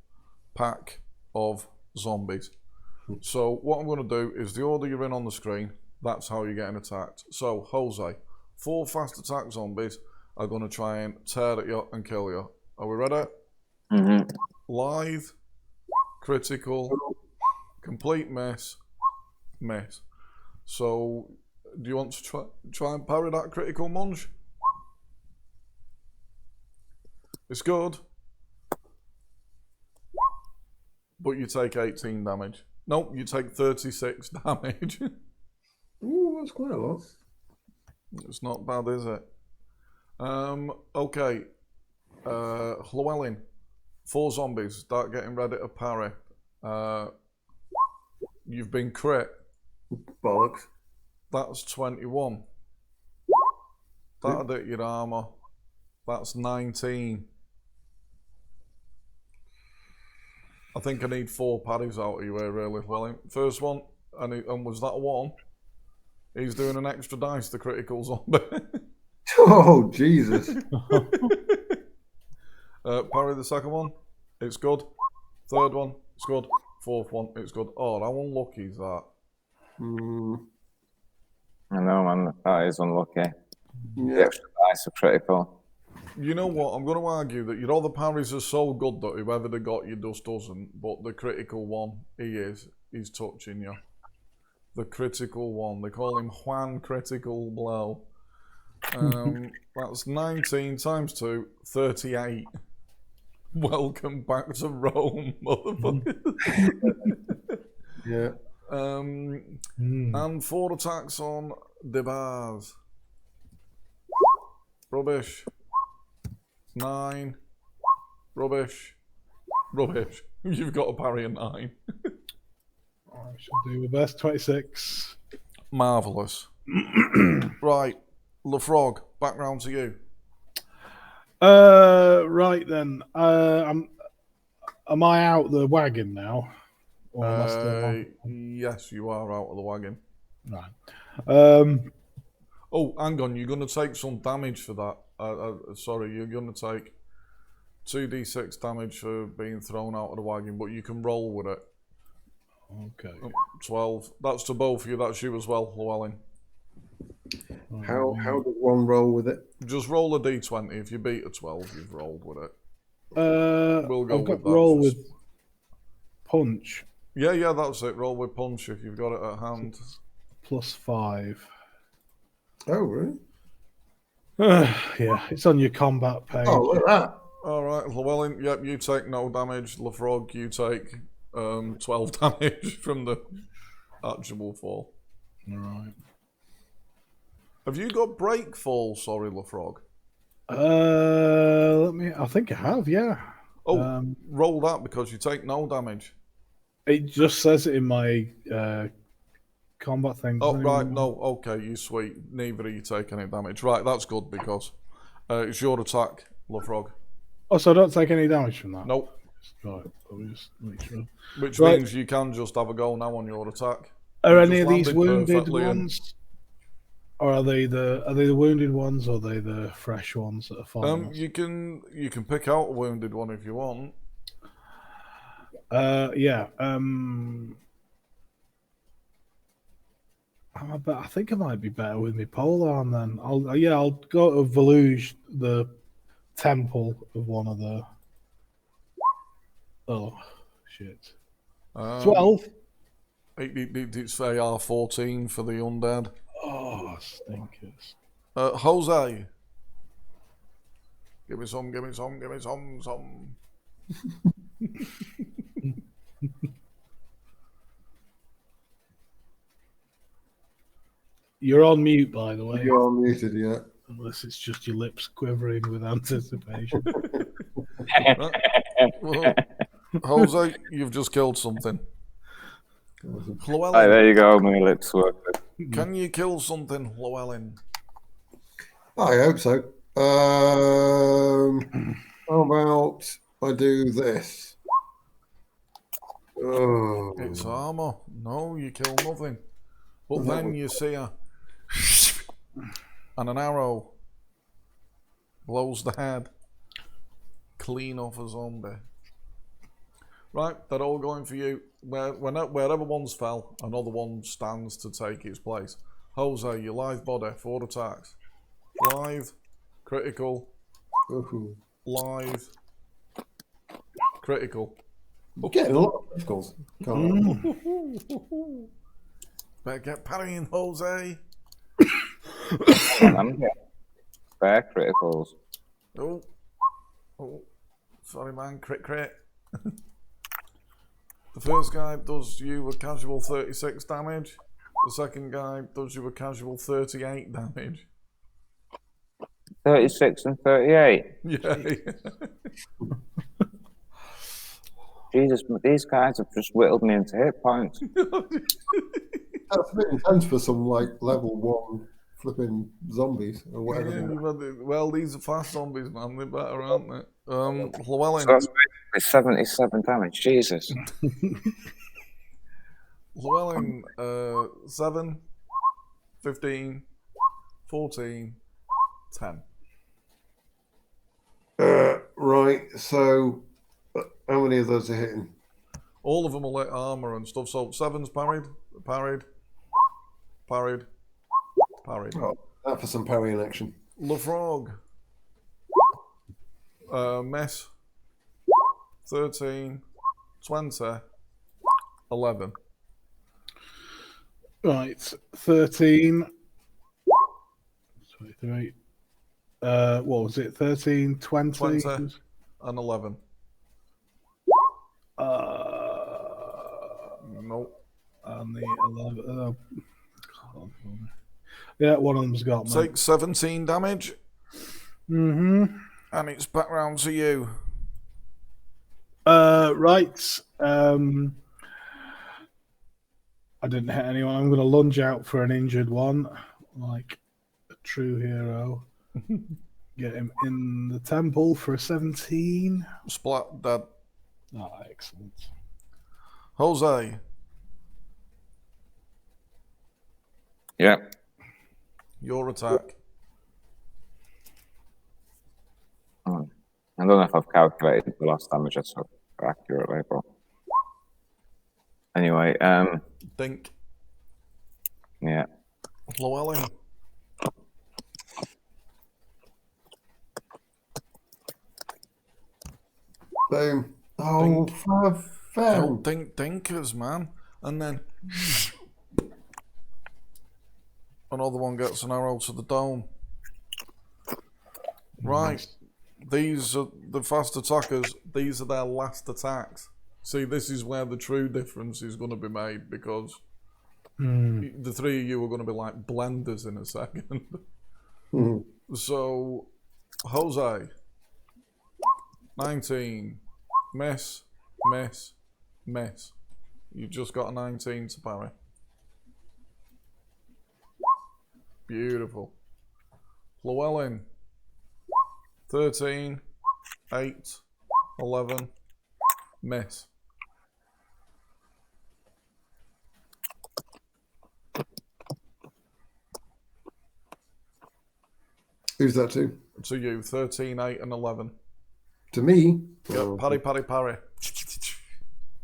pack of zombies. So what I'm going to do is the order you're in on the screen, that's how you're getting attacked. So Jose, 4 fast attack zombies are going to try and tear at you and kill you. Are we ready? Mm-hmm. Lithe, critical, complete miss. So do you want to try and parry that critical munch? It's good, but you take 18 damage. Nope, you take 36 damage. Ooh, that's quite a lot. It's not bad, is it? Okay. Llewellyn, 4 zombies start getting ready to parry. You've been crit. Bollocks. That's 21. That'll hit your armour. That's 19. I think I need 4 parries out of you here, really, Llewellyn. First one, and was that a 1? He's doing an extra dice to critical zombie. Oh, Jesus. Parry the second one. It's good. Third one. It's good. Fourth one. It's good. Oh, how unlucky is that? I know, man. That is unlucky. Yeah. The extra dice are critical. You know what? I'm going to argue that your other parries are so good that whoever they got you just doesn't. But the critical one, he's touching you. The critical one. They call him Juan Critical Blow. That's 19 times 2, 38. Welcome back to Rome, motherfucker. Yeah. And 4 attacks on the bars. Rubbish. 9. Rubbish. You've got a parry of 9. I shall do my best. 26. Marvellous. Right, Lefrog, back round to you. Right then. Am I out the wagon now? Or am I still on? Yes, you are out of the wagon. Right. Oh, hang on, you're going to take some damage for that. Sorry, you're going to take 2d6 damage for being thrown out of the wagon, but you can roll with it. Okay. 12. That's to both of you. That's you as well, Llewellyn. How does one roll with it? Just roll a d20. If you beat a 12, you've rolled with it. We'll go I've got with that roll for with punch Yeah, that's it. Roll with punch if you've got it at hand. +5. Oh, really? Yeah, it's on your combat page. Oh, look at that. All right, Llewellyn. Yep, you take no damage. Lefrog, you take 12 damage from the actual fall. All right. Have you got break fall? Sorry, Lefrog. I think I have. Yeah. Oh, roll that because you take no damage. It just says it in my combat thing. Oh, right. No, okay, you sweet. Neither of you take any damage. Right, that's good because it's your attack, Lefrog. Oh, so I don't take any damage from that? Nope. Right, I'll just make sure. Which means you can just have a go now on your attack. Are You any just of these landed wounded perfectly and- ones? Or are they the wounded ones, or are they the fresh ones that are falling? You can pick out a wounded one if you want. Yeah. I think I might be better with my polearm then. I'll go to Veluge, the temple of one of the. Oh shit! 12. It's AR-14 for the undead. Oh, stinkers! Jose, give me some. You're on mute, by the way. You're muted, yeah. Unless it's just your lips quivering with anticipation. Well, Jose, you've just killed something. Llewellyn, Right, there you go, my lips work. can you kill something, Llewellyn? I hope so. How about I do this? Oh. It's armor. No, you kill nothing. But then you see a and an arrow blows the head clean off a zombie. Right, they're all going for you. Wherever one's fell, another one stands to take its place. Jose, your live body, 4 attacks. Live, critical, Ooh. live, critical. We're getting a lot of criticals. Better get parrying, Jose. I'm getting fair criticals. Oh, sorry, man. Crit. The first guy does you a casual 36 damage. The second guy does you a casual 38 damage. 36 and 38. Yeah. Jesus, these guys have just whittled me into hit points. That's a bit intense for some like level 1 flipping zombies or whatever. Well, these are fast zombies, man. They're better, aren't they? Llewellyn. So that's basically 77 damage. Jesus. Llewellyn, 7, 15, 14, 10. Right, so how many of those are hitting? All of them are lit armor and stuff. So 7's parried. Oh, that for some parrying action. Lefrog. Miss. 13, 20, 11. Right, 13. 23. What was it? 13, 20? 20 and 11. Nope. And the 11. Yeah, one of them's got me. Take 17 damage. Mm-hmm. And it's back round to you. Right. I didn't hit anyone. I'm going to lunge out for an injured one, like a true hero. Get him in the temple for a 17. Splat dead. Oh, excellent. Jose. Yeah. Your attack. I don't know if I've calculated the last damage I took accurately, but Anyway, Dink. yeah. Llewellyn. Boom. Oh, Don't fam. think dinkers, man. And then another one gets an arrow to the dome. Right. These are the fast attackers. These are their last attacks. See, this is where the true difference is going to be made, because the three of you are going to be like blenders in a second. So, Jose, 19, miss, miss, miss. You just got a 19 to parry. Beautiful. Llewellyn, 13, 8, 11, miss. Who's that to? To you, 13, 8, and 11. To me? Yep, Oh, parry, parry, parry.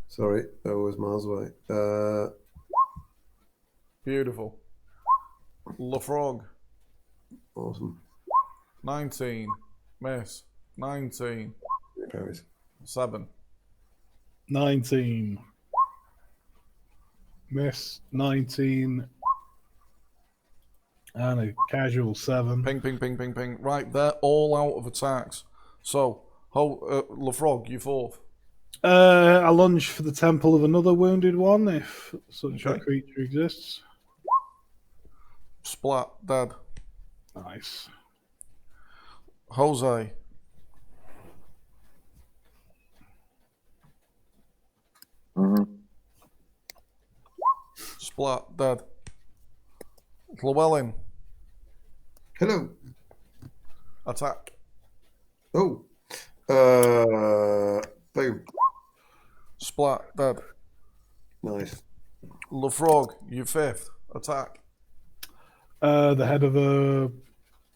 sorry, that was miles away. Beautiful. LaFrog, Awesome. 19, miss, 19, Parries. 7. 19. Miss 19. And a casual 7. Ping, ping, ping, ping, ping. Right, they're all out of attacks. So, LaFrog, you fourth. I lunge for the temple of another wounded one, if such a Okay. creature exists. Splat, dead. Nice. Jose, splat, dead. Llewellyn, Hello. attack. Oh. Boom. Splat, dead. Nice. LaFrog, you fifth. Attack. The head of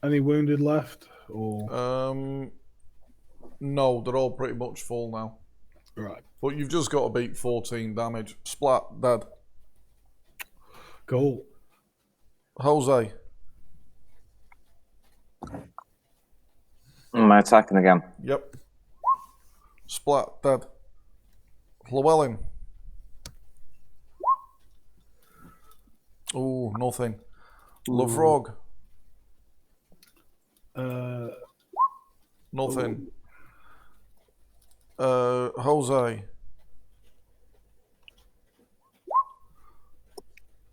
any wounded left? Or No, they're all pretty much full now. right. But you've just got to beat 14 damage. Splat, dead. Cool. Jose, Am I attacking again? yep. Splat, dead. Llewellyn. Oh, nothing. LaFrog, nothing. Jose.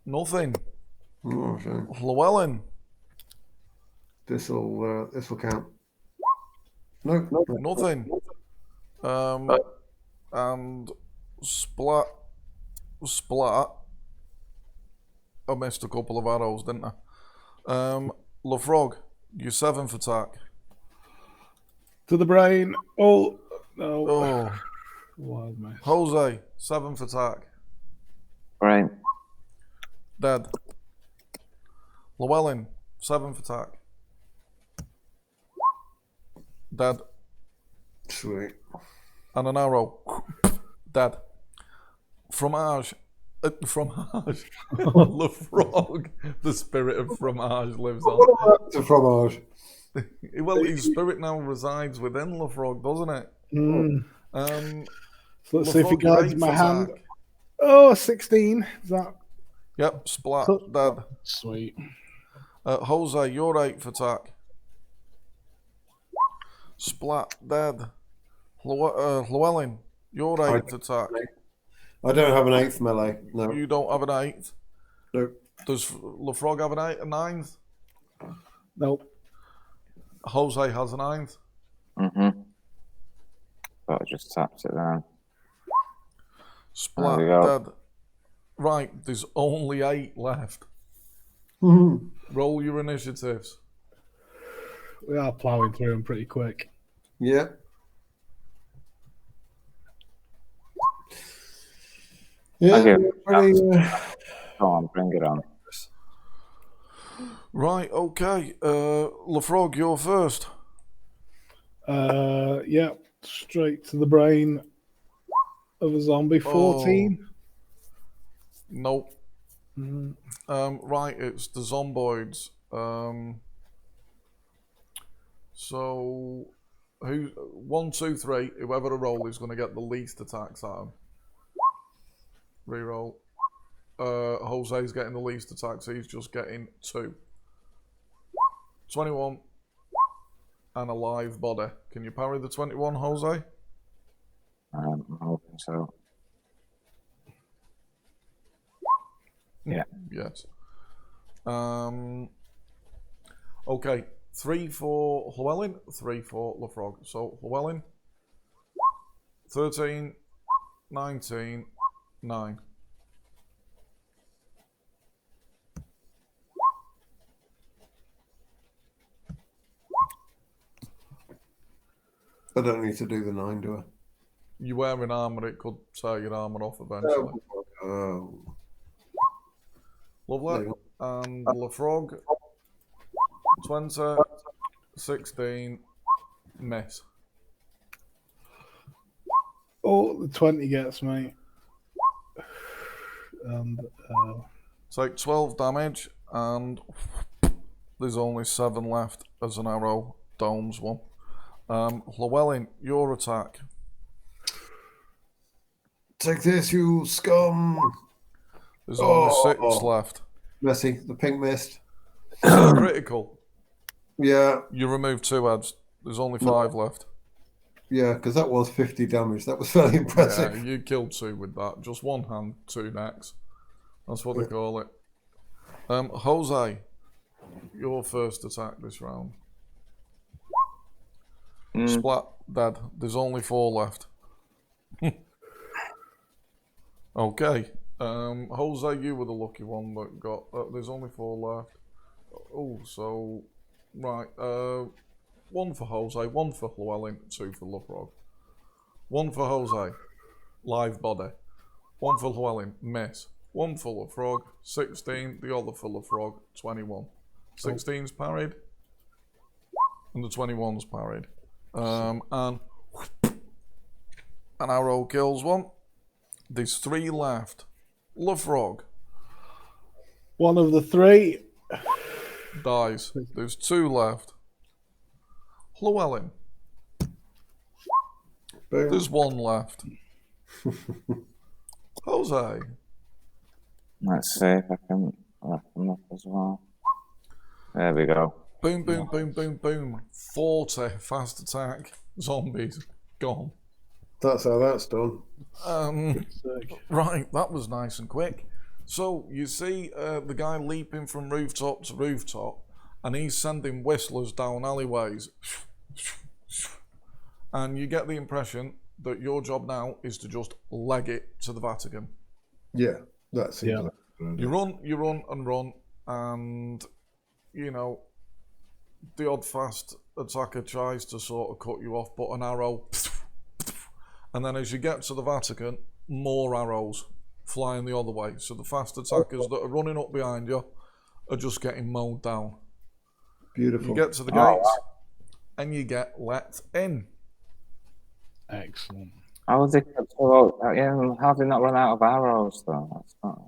Nothing. Oh, shame. Llewellyn. This'll count. No. Nothing. And splat. I missed a couple of arrows, didn't I? LaFrog, you seventh attack. To the brain. Oh, no. Oh, Wild miss. Jose, seventh attack. Right. Dead. Llewellyn, seventh attack. Dead. Sweet. And an arrow. Dead. Fromage. Fromage. LaFrog. The spirit of fromage lives on. What about the fromage? Well, his spirit now resides within LaFrog, doesn't it? So let's see if he LaFrog, your guides eighth my hand. attack. Oh, 16. Is that Yep, splat. So- Dead. sweet? Jose, your eighth attack. Splat. Dead. Llewellyn, your eighth attack. I don't have an eighth melee. No. You don't have an eighth. No. Does LaFrog have a ninth? Nope. Jose has a ninth. Mm-hmm. But I just tapped it down. Splat. There we go. Dead. Right, there's only 8 left. Roll your initiatives. We are ploughing through them pretty quick. Yeah. Yeah. Okay. Pretty, Go on, bring it on. Right, okay. LaFrog, you're first. Yeah, straight to the brain of a zombie. 14. Nope. Mm. Right, it's the zomboids. So, 1, 2, 3, whoever a roll is going to get the least attacks at him. Reroll. Jose's getting the least attacks, he's just getting 2. 21 and a live body. Can you parry the 21, Jose? I'm hoping so. Yeah. Yes. Okay, 3 for Llewellyn, 3 for Lefrog. So Llewellyn, 13, 19, 9. I don't need to do the 9, do I? You wearing armour, it could tear your armour off eventually. Oh. Lovely. And Lefrog, 20, 16, miss. Oh, the 20 gets me. And Take 12 damage, and there's only 7 left as an arrow. Domes 1. Llewellyn, your attack. Take this, you scum! There's only 6 left. Messy, the pink mist. Is that critical? Yeah, You remove 2 heads. There's only 5 left. yeah, because that was 50 damage. That was fairly impressive. Yeah, you killed 2 with that. Just 1 hand, 2 necks. That's what they call it. Jose, your first attack this round. Splat, dead. There's only 4 left. Okay. Jose, you were the lucky one that got... there's only 4 left. Oh, so... Right. 1 for Jose, 1 for Llewellyn, 2 for Lefrog. 1 for Jose, live body. 1 for Llewellyn, miss. 1 for Lefrog, 16. The other for Lefrog, 21. 16's parried. And the 21's parried. And an arrow kills 1. There's 3 left. Lefrog one of the 3. dies. There's 2 left. Llewellyn. Boom. There's 1 left. Jose. Let's see if I can wrap them up as well. There we go. Boom, boom, boom, boom, boom. 40 fast attack. Zombies. Gone. That's how that's done. Right, that was nice and quick. So, you see the guy leaping from rooftop to rooftop, and he's sending whistlers down alleyways. And you get the impression that your job now is to just leg it to the Vatican. Yeah, that seems Yeah. like a good idea. You run and run, and, you know, the odd fast attacker tries to sort of cut you off, but an arrow... And then as you get to the Vatican, more arrows flying the other way. So the fast attackers that are running up behind you are just getting mowed down. Beautiful. You get to the gates, and you get let in. Excellent. How was it? Yeah, how did not run out of arrows though? That's not.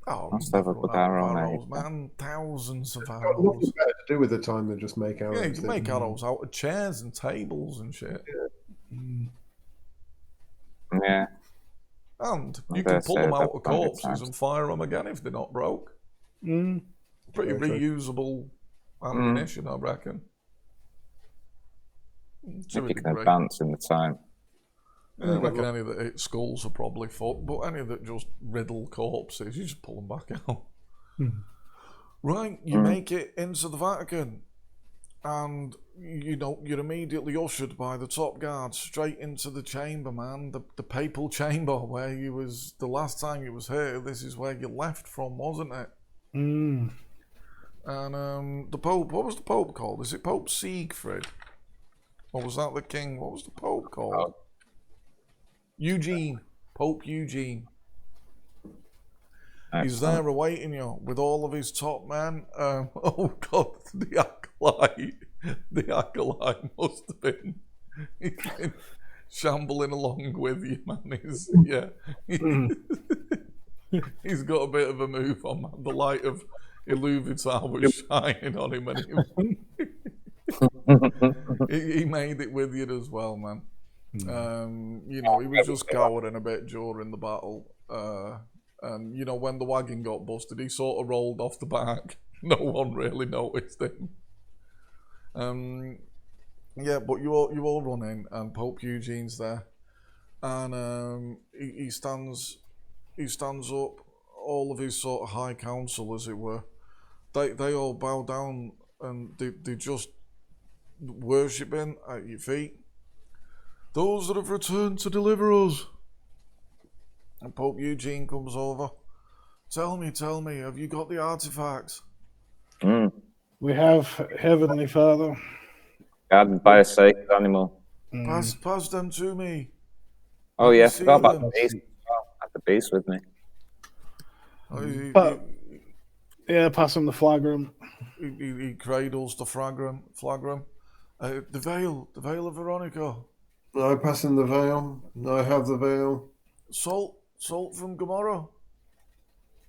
Oh, Must you have a never good run out of arrow, arrows, mate. man. Thousands of Got arrows. nothing better to do with the time than just make arrows. Yeah, you can make arrows out of chairs and tables and shit. Yeah. And I you dare can pull say them that out of plenty of corpses times. and fire them again if they're not broke. Mm. Pretty Very reusable ammunition, I reckon. To If a you can degree. advance in the time. I reckon any that hit skulls are probably fucked, but any that just riddle corpses, you just pull them back out. Right, you make it into the Vatican, and you know you're immediately ushered by the top guard straight into the chamber, man. The papal chamber where you was the last time you was here. This is where you left from, wasn't it? Mm. And the Pope, what was the Pope called? Is it Pope Siegfried? Or was that the king? What was the Pope called? Eugene. Pope Eugene. He's there awaiting you with all of his top men. Oh God, the acolyte. The acolyte must have been, he's been shambling along with you, man. He's got a bit of a move on, man. The light of Iluvatar was shining on him, and he made it with you as well, man. You know, he was just cowering a bit during the battle. And, you know, when the wagon got busted, he sort of rolled off the back. No one really noticed him. Yeah, but you all run in, and Pope Eugene's there. And he stands up, all of his sort of high council, as it were. They all bow down, and they just worshipping at your feet. Those that have returned to deliver us. And Pope Eugene comes over. Tell me, have you got the artifacts? We have, Heavenly Father. Guarded by a sacred animal. Pass them to me. Oh, Let me yeah, see forgot about them. the beast. Oh, I had the beast with me. Yeah, pass him the flagrum. He cradles the flagrum. The veil of Veronica. I pass him the veil. I have the veil. Salt from Gomorrah.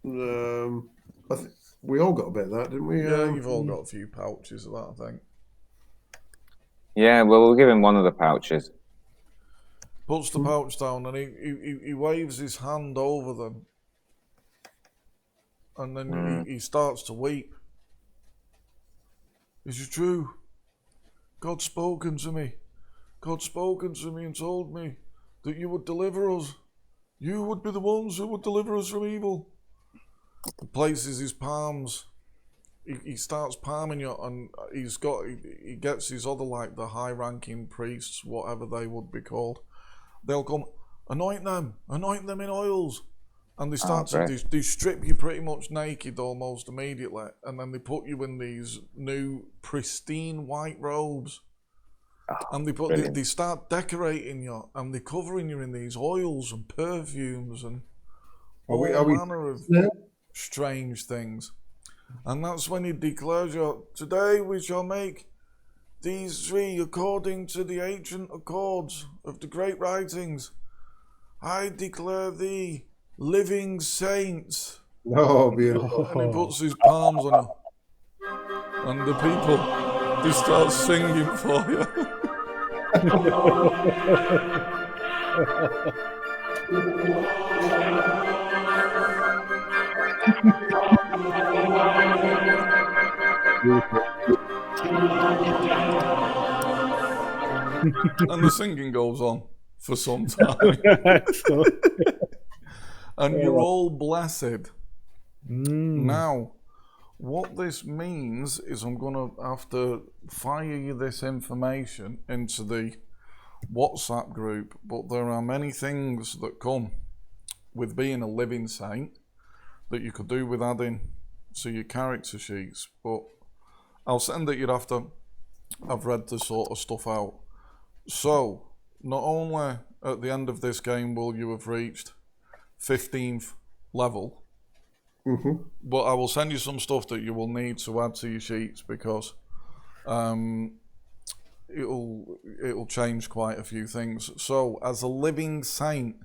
I think we all got a bit of that, didn't we? Yeah, you've all got a few pouches of that, I think. Yeah, well, we'll give him one of the pouches. Puts the pouch down and he waves his hand over them. And then he starts to weep. Is it true? God's spoken to me. God's spoken to me and told me that you would deliver us. You would be the ones who would deliver us from evil. He places his palms. He starts palming you, and he gets his other, like the high-ranking priests, whatever they would be called. They'll come, anoint them in oils. And they start they strip you pretty much naked almost immediately, and then they put you in these new pristine white robes. And they start decorating you, and they're covering you in these oils and perfumes and all manner of strange things. And that's when he declares you, today we shall make these three according to the ancient accords of the great writings. I declare thee living saints. Oh, beautiful. And he puts his palms on you. And the people, they start singing for you. And the singing goes on for some time. And you're all blessed. Now, what this means is I'm going to have to fire you this information into the WhatsApp group, but there are many things that come with being a living saint that you could do with adding to your character sheets, but I'll send it you after I've read this sort of stuff out. So, not only at the end of this game will you have reached 15th level, but I will send you some stuff that you will need to add to your sheets because it'll change quite a few things. So, as a living saint,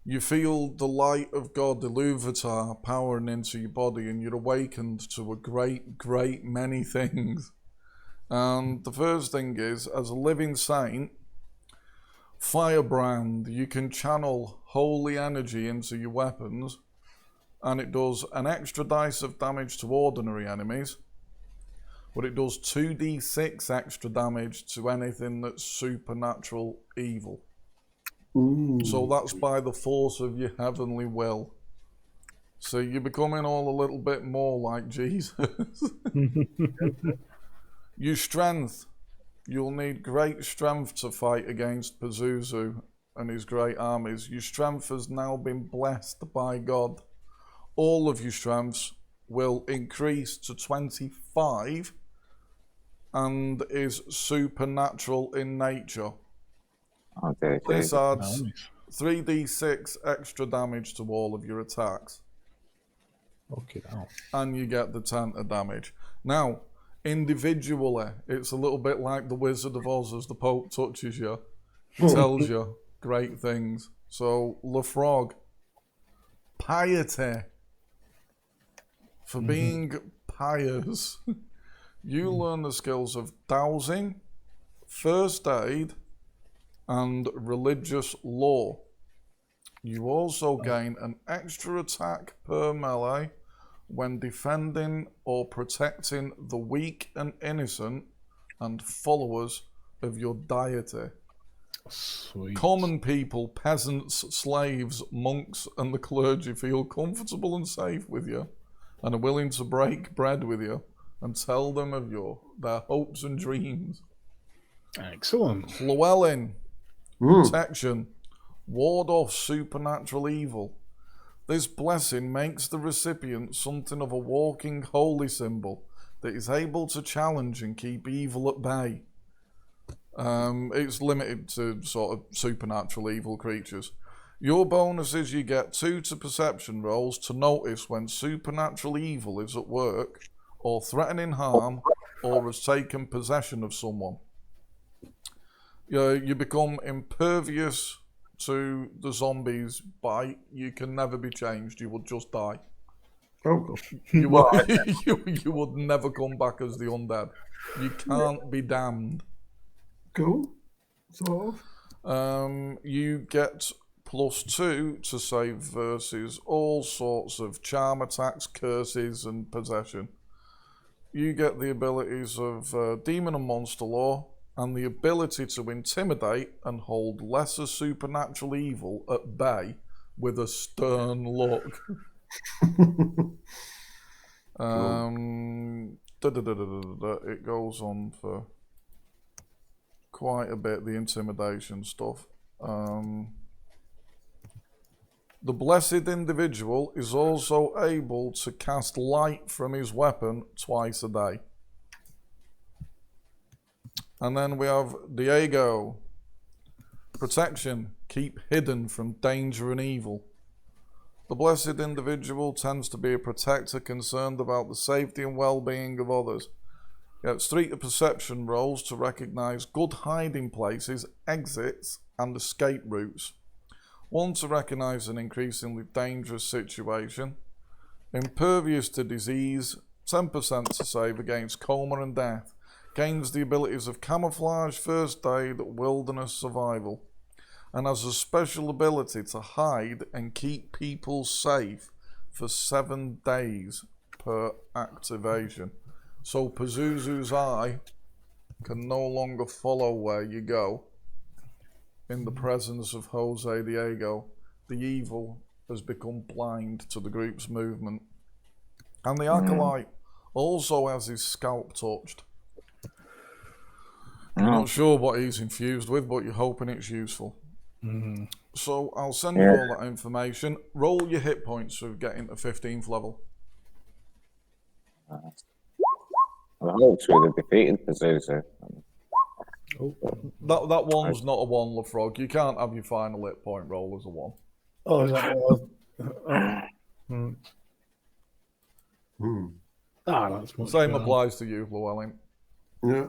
you feel the light of God, the Iluvatar, powering into your body, and you're awakened to a great many things. And the first thing is, as a living saint, Firebrand, you can channel holy energy into your weapons, and it does an extra dice of damage to ordinary enemies, but it does 2d6 extra damage to anything that's supernatural evil. So that's by the force of your heavenly will. So you're becoming all a little bit more like Jesus. Your strength. You'll need great strength to fight against Pazuzu and his great armies. Your strength has now been blessed by God. All of your strengths will increase to 25 and is supernatural in nature. Okay. This adds 3d6 extra damage to all of your attacks. Okay, now. And you get the 10 of damage. Now, individually, it's a little bit like the Wizard of Oz as the Pope touches you. He tells you great things. So, LaFrog, piety. For being pious, you learn the skills of dowsing, first aid, and religious law. You also gain an extra attack per melee when defending or protecting the weak and innocent and followers of your deity. Sweet. Common people, peasants, slaves, monks, and the clergy feel comfortable and safe with you and are willing to break bread with you and tell them of their hopes and dreams. Excellent. Llewellyn, protection, ward off supernatural evil. This blessing makes the recipient something of a walking holy symbol that is able to challenge and keep evil at bay. It's limited to sort of supernatural evil creatures. Your bonus is you get 2 to perception rolls to notice when supernatural evil is at work or threatening harm or has taken possession of someone. You become impervious to the zombies' bite. You can never be changed. You would just die. Oh, gosh. You would never come back as the undead. You can't be damned. Cool. Sort of. You get +2 to save versus all sorts of charm attacks, curses, and possession. You get the abilities of Demon and Monster Law, and the ability to intimidate and hold lesser supernatural evil at bay with a stern look. It goes on for quite a bit, the intimidation stuff. The blessed individual is also able to cast light from his weapon twice a day. And then we have Diego. Protection. Keep hidden from danger and evil. The blessed individual tends to be a protector concerned about the safety and well-being of others. Gets 3 to perception rolls to recognize good hiding places, exits, and escape routes. 1 to recognize an increasingly dangerous situation. Impervious to disease. 10% to save against coma and death. Gains the abilities of camouflage, first aid, wilderness survival, and has a special ability to hide and keep people safe for 7 days per activation. So Pazuzu's eye can no longer follow where you go. In the presence of Jose Diego, the evil has become blind to the group's movement. And the Acolyte also has his scalp touched. You're not sure what he's infused with, but you're hoping it's useful. So I'll send you all that information. Roll your hit points for getting to 15th level. I hope to have defeated Pazuzu. That one's not a 1, LaFrog. You can't have your final hit point roll as a 1. Oh, is that that's much Same better. applies to you, Llewellyn. Yeah.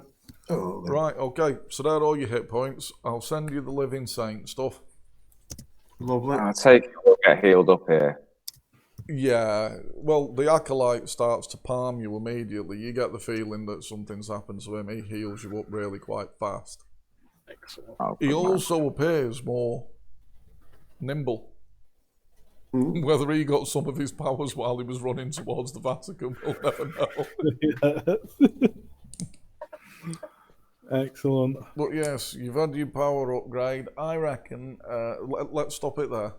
Oh, Right, okay. So they're all your hit points. I'll send you the Living Saint stuff. lovely. I take it we'll get healed up here. Yeah, well, the Acolyte starts to palm you immediately. You get the feeling that something's happened to him. He heals you up really quite fast. Excellent. Oh, He good man. also appears more nimble. Whether he got some of his powers while he was running towards the Vatican, we'll never know. Excellent. But yes, you've had your power upgrade. I reckon, let's stop it there.